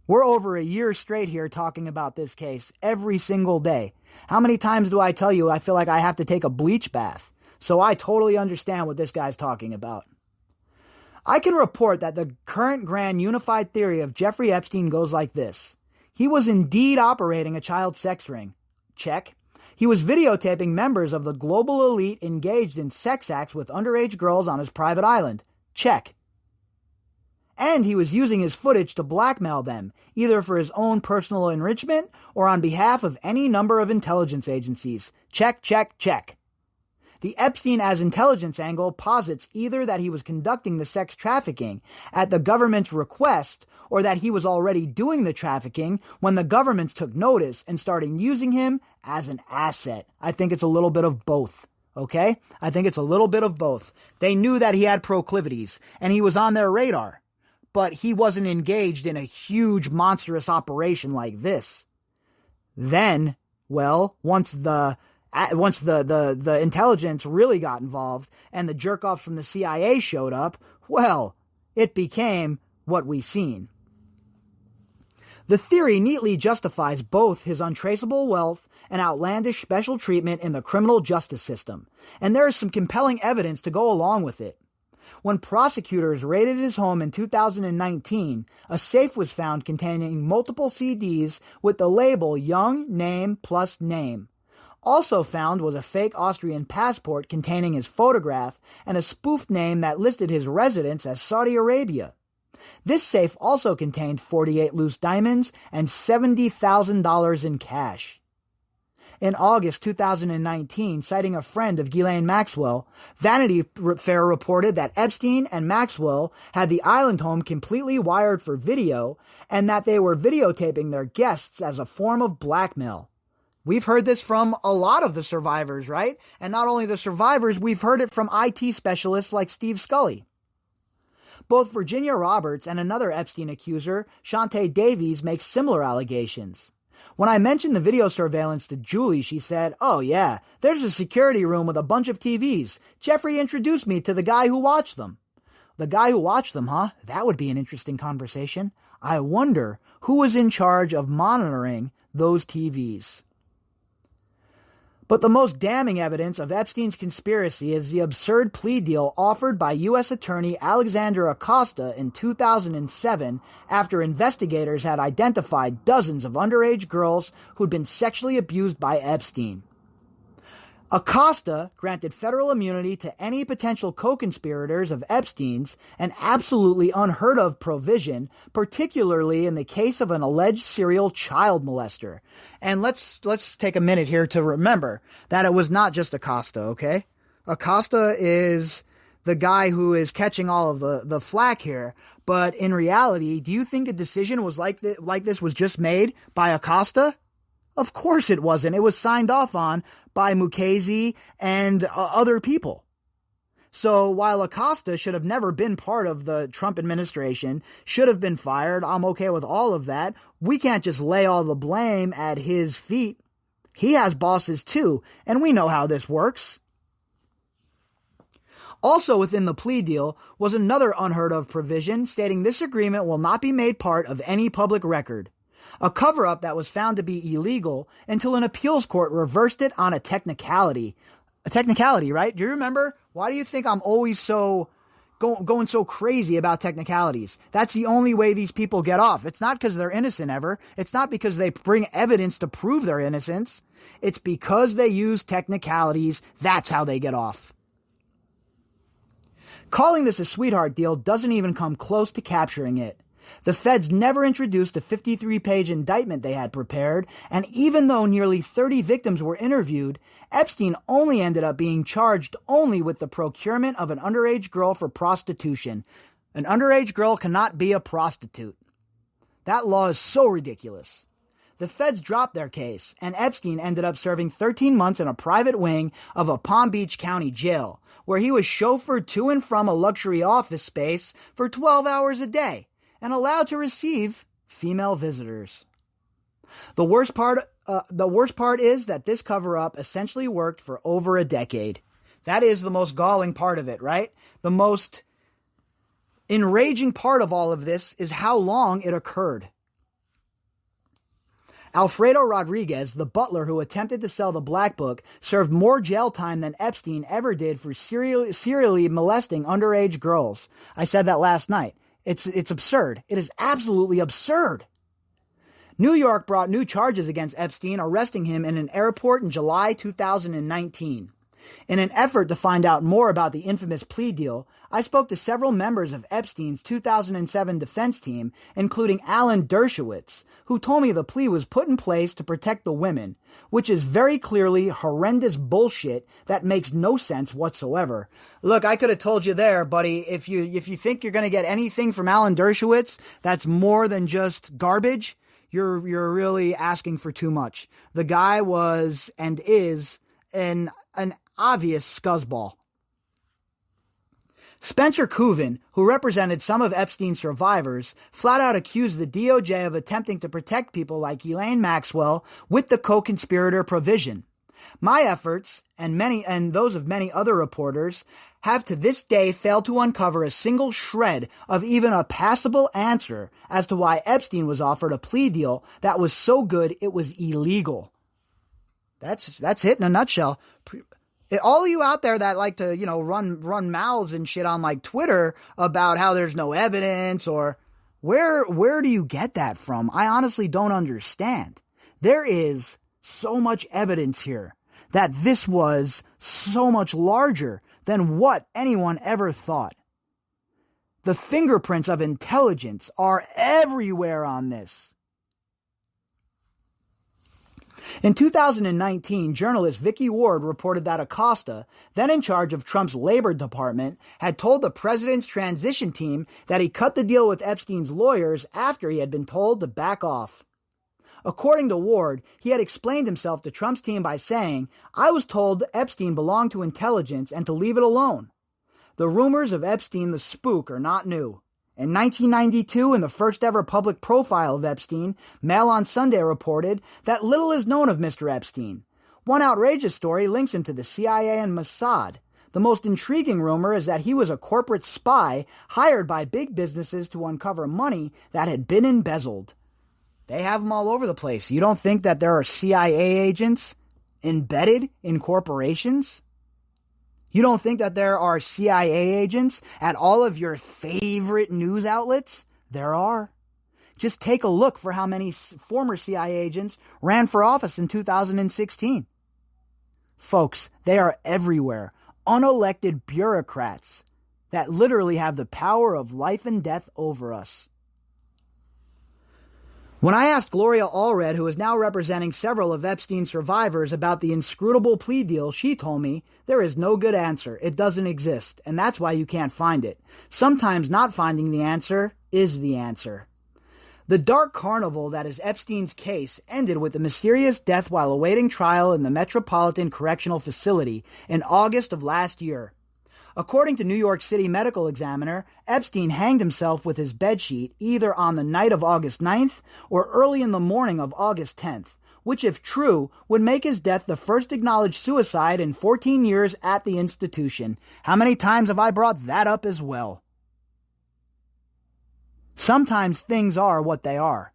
Speaker 5: We're over a year straight here talking about this case every single day. How many times do I tell you I feel like I have to take a bleach bath? So I totally understand what this guy's talking about. I can report that the current grand unified theory of Jeffrey Epstein goes like this. He was indeed operating a child sex ring. Check. He was videotaping members of the global elite engaged in sex acts with underage girls on his private island. Check. And he was using his footage to blackmail them, either for his own personal enrichment or on behalf of any number of intelligence agencies. Check, check, check. The Epstein as intelligence angle posits either that he was conducting the sex trafficking at the government's request or that he was already doing the trafficking when the governments took notice and started using him as an asset. I think it's a little bit of both. Okay? I think it's a little bit of both. They knew that he had proclivities, and he was on their radar, but he wasn't engaged in a huge, monstrous operation like this. Then, well, once the intelligence really got involved and the jerk-offs from the CIA showed up, well, it became what we've seen. The theory neatly justifies both his untraceable wealth and outlandish special treatment in the criminal justice system, and there is some compelling evidence to go along with it. When prosecutors raided his home in 2019, a safe was found containing multiple CDs with the label Young Name Plus Name. Also found was a fake Austrian passport containing his photograph and a spoofed name that listed his residence as Saudi Arabia. This safe also contained 48 loose diamonds and $70,000 in cash. In August 2019, citing a friend of Ghislaine Maxwell, Vanity Fair reported that Epstein and Maxwell had the island home completely wired for video and that they were videotaping their guests as a form of blackmail. We've heard this from a lot of the survivors, right? And not only the survivors, we've heard it from IT specialists like Steve Scully. Both Virginia Roberts and another Epstein accuser, Shantae Davies, make similar allegations. When I mentioned the video surveillance to Julie, she said, "Oh yeah, there's a security room with a bunch of TVs. Jeffrey introduced me to the guy who watched them." The guy who watched them, huh? That would be an interesting conversation. I wonder who was in charge of monitoring those TVs. But the most damning evidence of Epstein's conspiracy is the absurd plea deal offered by U.S. Attorney Alexander Acosta in 2007 after investigators had identified dozens of underage girls who'd been sexually abused by Epstein. Acosta granted federal immunity to any potential co-conspirators of Epstein's, an absolutely unheard of provision, particularly in the case of an alleged serial child molester. And let's take a minute here to remember that it was not just Acosta, okay? Acosta is the guy who is catching all of the flack here. But in reality, do you think a decision was like this was just made by Acosta? Of course it wasn't. It was signed off on by Mukasey and other people. So while Acosta should have never been part of the Trump administration, should have been fired, I'm okay with all of that. We can't just lay all the blame at his feet. He has bosses too, and we know how this works. Also within the plea deal was another unheard of provision stating this agreement will not be made part of any public record. A cover-up that was found to be illegal until an appeals court reversed it on a technicality. A technicality, right? Do you remember? Why do you think I'm always so going so crazy about technicalities? That's the only way these people get off. It's not because they're innocent ever. It's not because they bring evidence to prove their innocence. It's because they use technicalities. That's how they get off. Calling this a sweetheart deal doesn't even come close to capturing it. The feds never introduced a 53-page indictment they had prepared, and even though nearly 30 victims were interviewed, Epstein only ended up being charged only with the procurement of an underage girl for prostitution. An underage girl cannot be a prostitute. That law is so ridiculous. The feds dropped their case, and Epstein ended up serving 13 months in a private wing of a Palm Beach County jail, where he was chauffeured to and from a luxury office space for 12 hours a day, and allowed to receive female visitors. The worst part is that this cover-up essentially worked for over a decade. That is the most galling part of it, right? The most enraging part of all of this is how long it occurred. Alfredo Rodriguez, the butler who attempted to sell the Black Book, served more jail time than Epstein ever did for serially molesting underage girls. I said that last night. It's absurd. It is absolutely absurd. New York brought new charges against Epstein, arresting him in an airport in July 2019. In an effort to find out more about the infamous plea deal, I spoke to several members of Epstein's 2007 defense team, including Alan Dershowitz, who told me the plea was put in place to protect the women, which is very clearly horrendous bullshit that makes no sense whatsoever. Look, I could have told you there, buddy, if you think you're going to get anything from Alan Dershowitz that's more than just garbage, you're really asking for too much. The guy was and is an obvious scuzzball. Spencer Cooven, who represented some of Epstein's survivors, flat out accused the DOJ of attempting to protect people like Elaine Maxwell with the co-conspirator provision. My efforts, and those of many other reporters, have to this day failed to uncover a single shred of even a passable answer as to why Epstein was offered a plea deal that was so good it was illegal. That's it in a nutshell. All of you out there that like to, run mouths and shit on like Twitter about how there's no evidence or where do you get that from? I honestly don't understand. There is so much evidence here that this was so much larger than what anyone ever thought. The fingerprints of intelligence are everywhere on this. In 2019, journalist Vicky Ward reported that Acosta, then in charge of Trump's Labor Department, had told the president's transition team that he cut the deal with Epstein's lawyers after he had been told to back off. According to Ward, he had explained himself to Trump's team by saying, "I was told Epstein belonged to intelligence and to leave it alone." The rumors of Epstein the spook are not new. In 1992, in the first ever public profile of Epstein, Mail on Sunday reported that little is known of Mr. Epstein. One outrageous story links him to the CIA and Mossad. The most intriguing rumor is that he was a corporate spy hired by big businesses to uncover money that had been embezzled. They have them all over the place. You don't think that there are CIA agents embedded in corporations? You don't think that there are CIA agents at all of your favorite news outlets? There are. Just take a look for how many former CIA agents ran for office in 2016. Folks, they are everywhere. Unelected bureaucrats that literally have the power of life and death over us. When I asked Gloria Allred, who is now representing several of Epstein's survivors, about the inscrutable plea deal, she told me, there is no good answer. It doesn't exist, and that's why you can't find it. Sometimes not finding the answer is the answer. The dark carnival that is Epstein's case ended with a mysterious death while awaiting trial in the Metropolitan Correctional Facility in August of last year. According to New York City Medical Examiner, Epstein hanged himself with his bedsheet either on the night of August 9th or early in the morning of August 10th, which, if true, would make his death the first acknowledged suicide in 14 years at the institution. How many times have I brought that up as well? Sometimes things are what they are.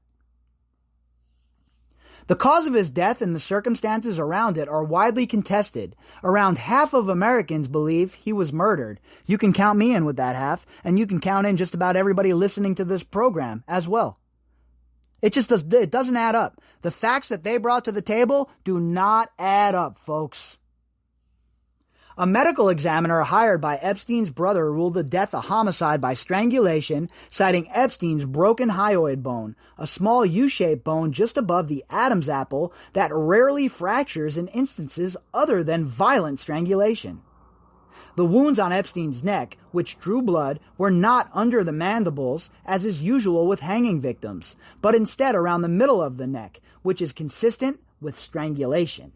Speaker 5: The cause of his death and the circumstances around it are widely contested. Around half of Americans believe he was murdered. You can count me in with that half, and you can count in just about everybody listening to this program as well. It doesn't add up. The facts that they brought to the table do not add up, folks. A medical examiner hired by Epstein's brother ruled the death a homicide by strangulation, citing Epstein's broken hyoid bone, a small U-shaped bone just above the Adam's apple that rarely fractures in instances other than violent strangulation. The wounds on Epstein's neck, which drew blood, were not under the mandibles, as is usual with hanging victims, but instead around the middle of the neck, which is consistent with strangulation.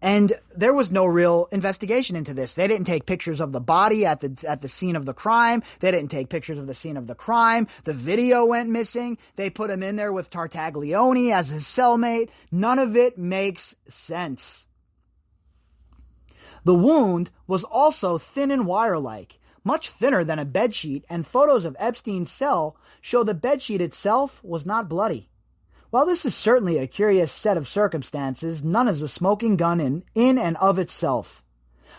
Speaker 5: And there was no real investigation into this. They didn't take pictures of the body at the scene of the crime. They didn't take pictures of the scene of the crime. The video went missing. They put him in there with Tartaglione as his cellmate. None of it makes sense. The wound was also thin and wire-like, much thinner than a bedsheet, and photos of Epstein's cell show the bedsheet itself was not bloody. While this is certainly a curious set of circumstances, none is a smoking gun in and of itself.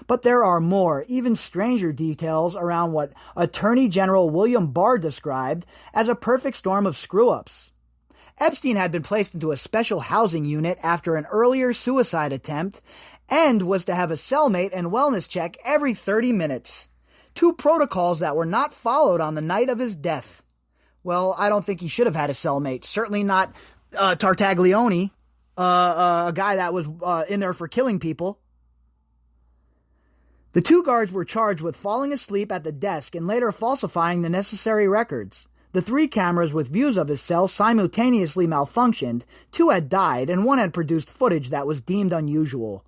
Speaker 5: But there are more, even stranger details around what Attorney General William Barr described as a perfect storm of screw-ups. Epstein had been placed into a special housing unit after an earlier suicide attempt and was to have a cellmate and wellness check every 30 minutes. Two protocols that were not followed on the night of his death. Well, I don't think he should have had a cellmate. Certainly not Tartaglione, a guy that was in there for killing people. The two guards were charged with falling asleep at the desk and later falsifying the necessary records. The 3 cameras with views of his cell simultaneously malfunctioned, 2 had died, and 1 had produced footage that was deemed unusual.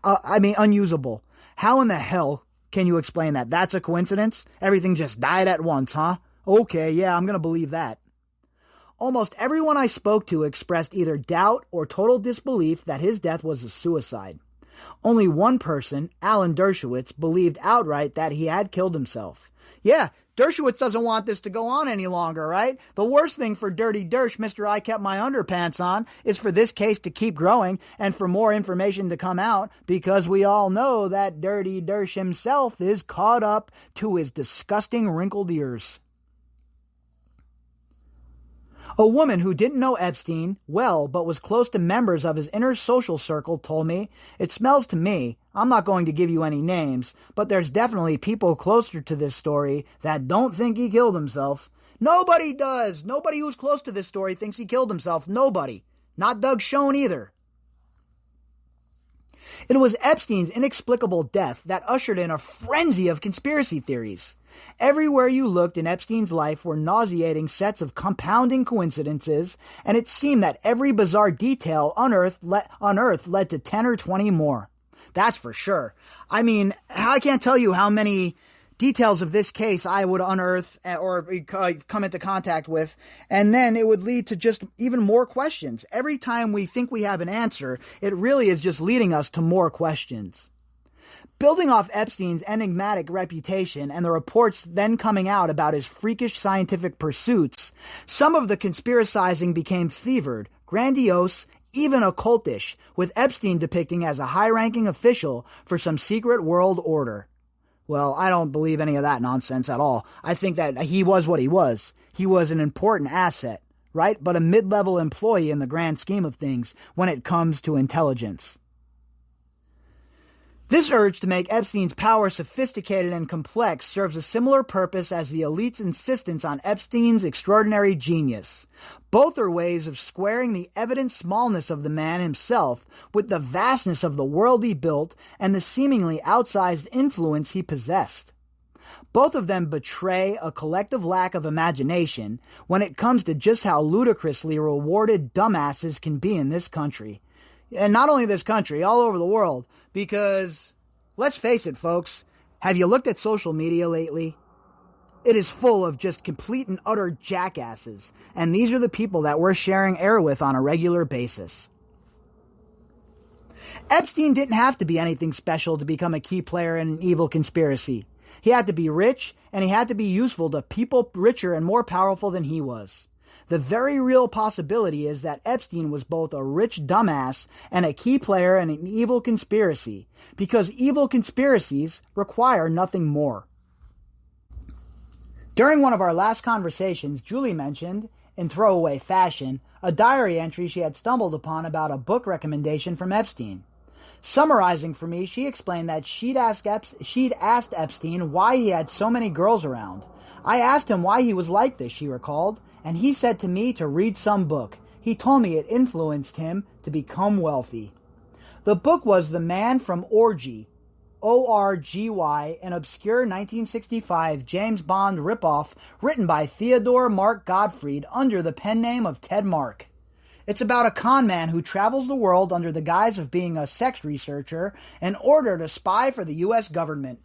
Speaker 5: Unusable. How in the hell can you explain that? That's a coincidence? Everything just died at once, huh? Okay, yeah, I'm going to believe that. Almost everyone I spoke to expressed either doubt or total disbelief that his death was a suicide. Only one person, Alan Dershowitz, believed outright that he had killed himself. Yeah, Dershowitz doesn't want this to go on any longer, right? The worst thing for Dirty Dersh, Mr. I Kept My Underpants On, is for this case to keep growing and for more information to come out, because we all know that Dirty Dersh himself is caught up to his disgusting wrinkled ears. A woman who didn't know Epstein well but was close to members of his inner social circle told me, "It smells to me, I'm not going to give you any names, but there's definitely people closer to this story that don't think he killed himself." Nobody does. Nobody who's close to this story thinks he killed himself. Nobody. Not Doug Schoen either. It was Epstein's inexplicable death that ushered in a frenzy of conspiracy theories. Everywhere you looked in Epstein's life were nauseating sets of compounding coincidences, and it seemed that every bizarre detail unearthed led to 10 or 20 more. That's for sure. I mean, I can't tell you how many details of this case I would unearth or come into contact with, and then it would lead to just even more questions. Every time we think we have an answer, it really is just leading us to more questions. Building off Epstein's enigmatic reputation and the reports then coming out about his freakish scientific pursuits, some of the conspiracizing became fevered, grandiose, even occultish, with Epstein depicting as a high-ranking official for some secret world order. Well, I don't believe any of that nonsense at all. I think that he was what he was. He was an important asset, right? But a mid-level employee in the grand scheme of things when it comes to intelligence. This urge to make Epstein's power sophisticated and complex serves a similar purpose as the elite's insistence on Epstein's extraordinary genius. Both are ways of squaring the evident smallness of the man himself with the vastness of the world he built and the seemingly outsized influence he possessed. Both of them betray a collective lack of imagination when it comes to just how ludicrously rewarded dumbasses can be in this country. And not only this country, all over the world, because, let's face it, folks, have you looked at social media lately? It is full of just complete and utter jackasses, and these are the people that we're sharing air with on a regular basis. Epstein didn't have to be anything special to become a key player in an evil conspiracy. He had to be rich, and he had to be useful to people richer and more powerful than he was. The very real possibility is that Epstein was both a rich dumbass and a key player in an evil conspiracy, because evil conspiracies require nothing more. During one of our last conversations, Julie mentioned, in throwaway fashion, a diary entry she had stumbled upon about a book recommendation from Epstein. Summarizing for me, she explained that she'd asked Epstein why he had so many girls around. I asked him why he was like this, she recalled, and he said to me to read some book. He told me it influenced him to become wealthy. The book was The Man from Orgy, O-R-G-Y, an obscure 1965 James Bond ripoff written by Theodore Mark Gottfried under the pen name of Ted Mark. It's about a con man who travels the world under the guise of being a sex researcher in order to spy for the U.S. government.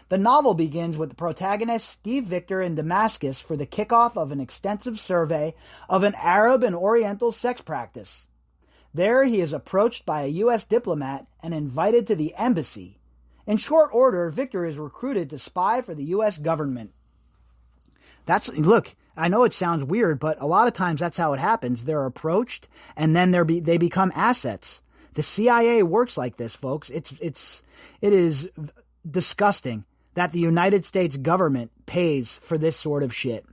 Speaker 5: The novel begins with the protagonist Steve Victor in Damascus for the kickoff of an extensive survey of an Arab and Oriental sex practice. There he is approached by a U.S. diplomat and invited to the embassy. In short order, Victor is recruited to spy for the U.S. government. Look, I know it sounds weird, but a lot of times that's how it happens. They're approached, and then they become assets. The CIA works like this, folks. It is disgusting that the United States government pays for this sort of shit.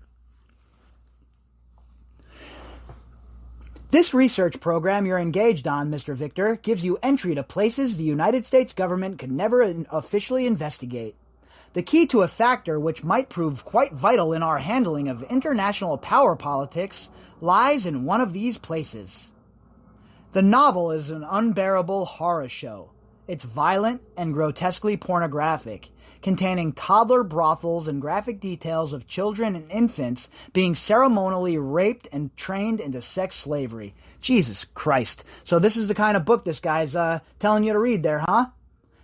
Speaker 5: This research program you're engaged on, Mr. Victor, gives you entry to places the United States government could never officially investigate. The key to a factor which might prove quite vital in our handling of international power politics lies in one of these places. The novel is an unbearable horror show. It's violent and grotesquely pornographic, containing toddler brothels and graphic details of children and infants being ceremonially raped and trained into sex slavery. Jesus Christ. So this is the kind of book this guy's telling you to read there, huh?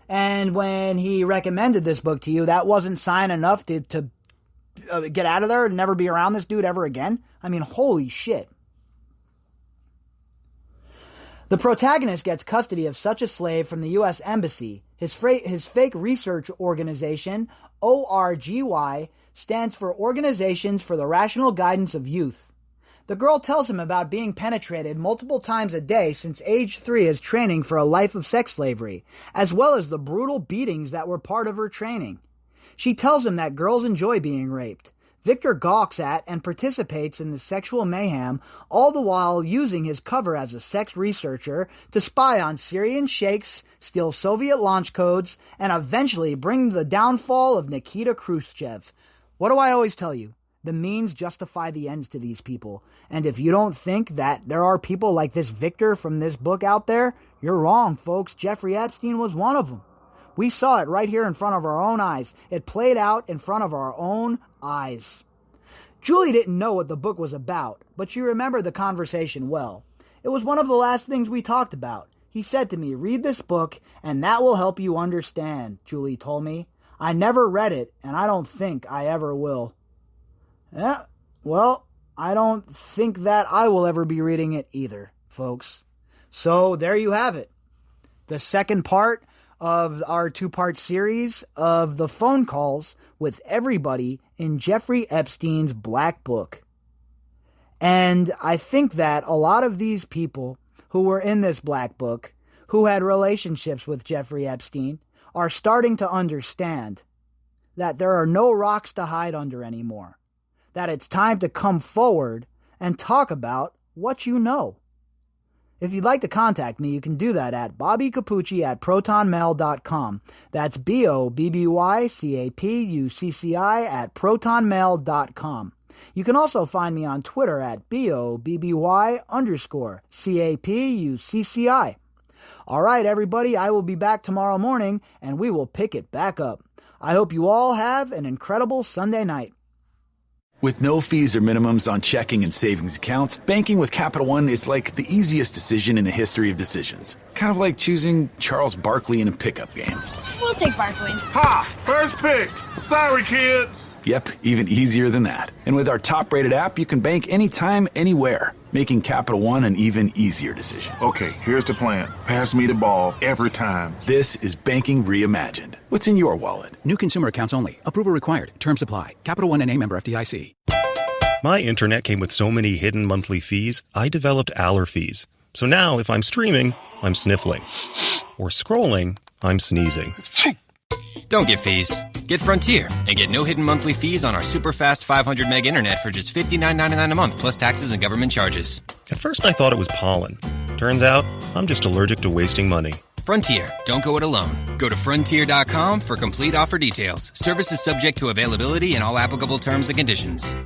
Speaker 5: And when he recommended this book to you, that wasn't sign enough to get out of there and never be around this dude ever again? I mean, holy shit. The protagonist gets custody of such a slave from the U.S. Embassy. His fake research organization, ORGY, stands for Organizations for the Rational Guidance of Youth. The girl tells him about being penetrated multiple times a day since age 3 as training for a life of sex slavery, as well as the brutal beatings that were part of her training. She tells him that girls enjoy being raped. Victor gawks at and participates in the sexual mayhem, all the while using his cover as a sex researcher to spy on Syrian sheikhs, steal Soviet launch codes, and eventually bring the downfall of Nikita Khrushchev. What do I always tell you? The means justify the ends to these people. And if you don't think that there are people like this Victor from this book out there, you're wrong, folks. Jeffrey Epstein was one of them. We saw it right here in front of our own eyes. It played out in front of our own eyes. Julie didn't know what the book was about, but she remembered the conversation well. It was one of the last things we talked about. He said to me, "Read this book, and that will help you understand," Julie told me. I never read it, and I don't think I ever will. Well, I don't think that I will ever be reading it either, folks. So there you have it. The second part of our 2-part series of the phone calls with everybody in Jeffrey Epstein's Black Book. And I think that a lot of these people who were in this Black Book, who had relationships with Jeffrey Epstein, are starting to understand that there are no rocks to hide under anymore. That it's time to come forward and talk about what you know. If you'd like to contact me, you can do that at bobbycapucci@protonmail.com. That's BOBBYCAPUCCI@protonmail.com. You can also find me on Twitter at BOBBY_CAPUCCI. All right, everybody, I will be back tomorrow morning, and we will pick it back up. I hope you all have an incredible Sunday night.
Speaker 10: With no fees or minimums on checking and savings accounts, banking with Capital One is like the easiest decision in the history of decisions. Kind of like choosing Charles Barkley in a pickup game.
Speaker 11: We'll take Barkley.
Speaker 12: Ha! First pick. Sorry, kids.
Speaker 10: Yep, even easier than that. And with our top-rated app, you can bank anytime, anywhere, making Capital One an even easier decision.
Speaker 12: Okay, here's the plan. Pass me the ball every time.
Speaker 10: This is banking reimagined. What's in your wallet?
Speaker 13: New consumer accounts only. Approval required. Terms apply. Capital One N.A. member FDIC.
Speaker 6: My internet came with so many hidden monthly fees, I developed allergies. So now if I'm streaming, I'm sniffling. Or scrolling, I'm sneezing.
Speaker 7: Don't get fees. Get Frontier and get no hidden monthly fees on our super fast 500 meg internet for just $59.99 a month plus taxes and government charges.
Speaker 6: At first I thought it was pollen. Turns out, I'm just allergic to wasting money.
Speaker 7: Frontier. Don't go it alone. Go to Frontier.com for complete offer details. Services subject to availability and all applicable terms and conditions.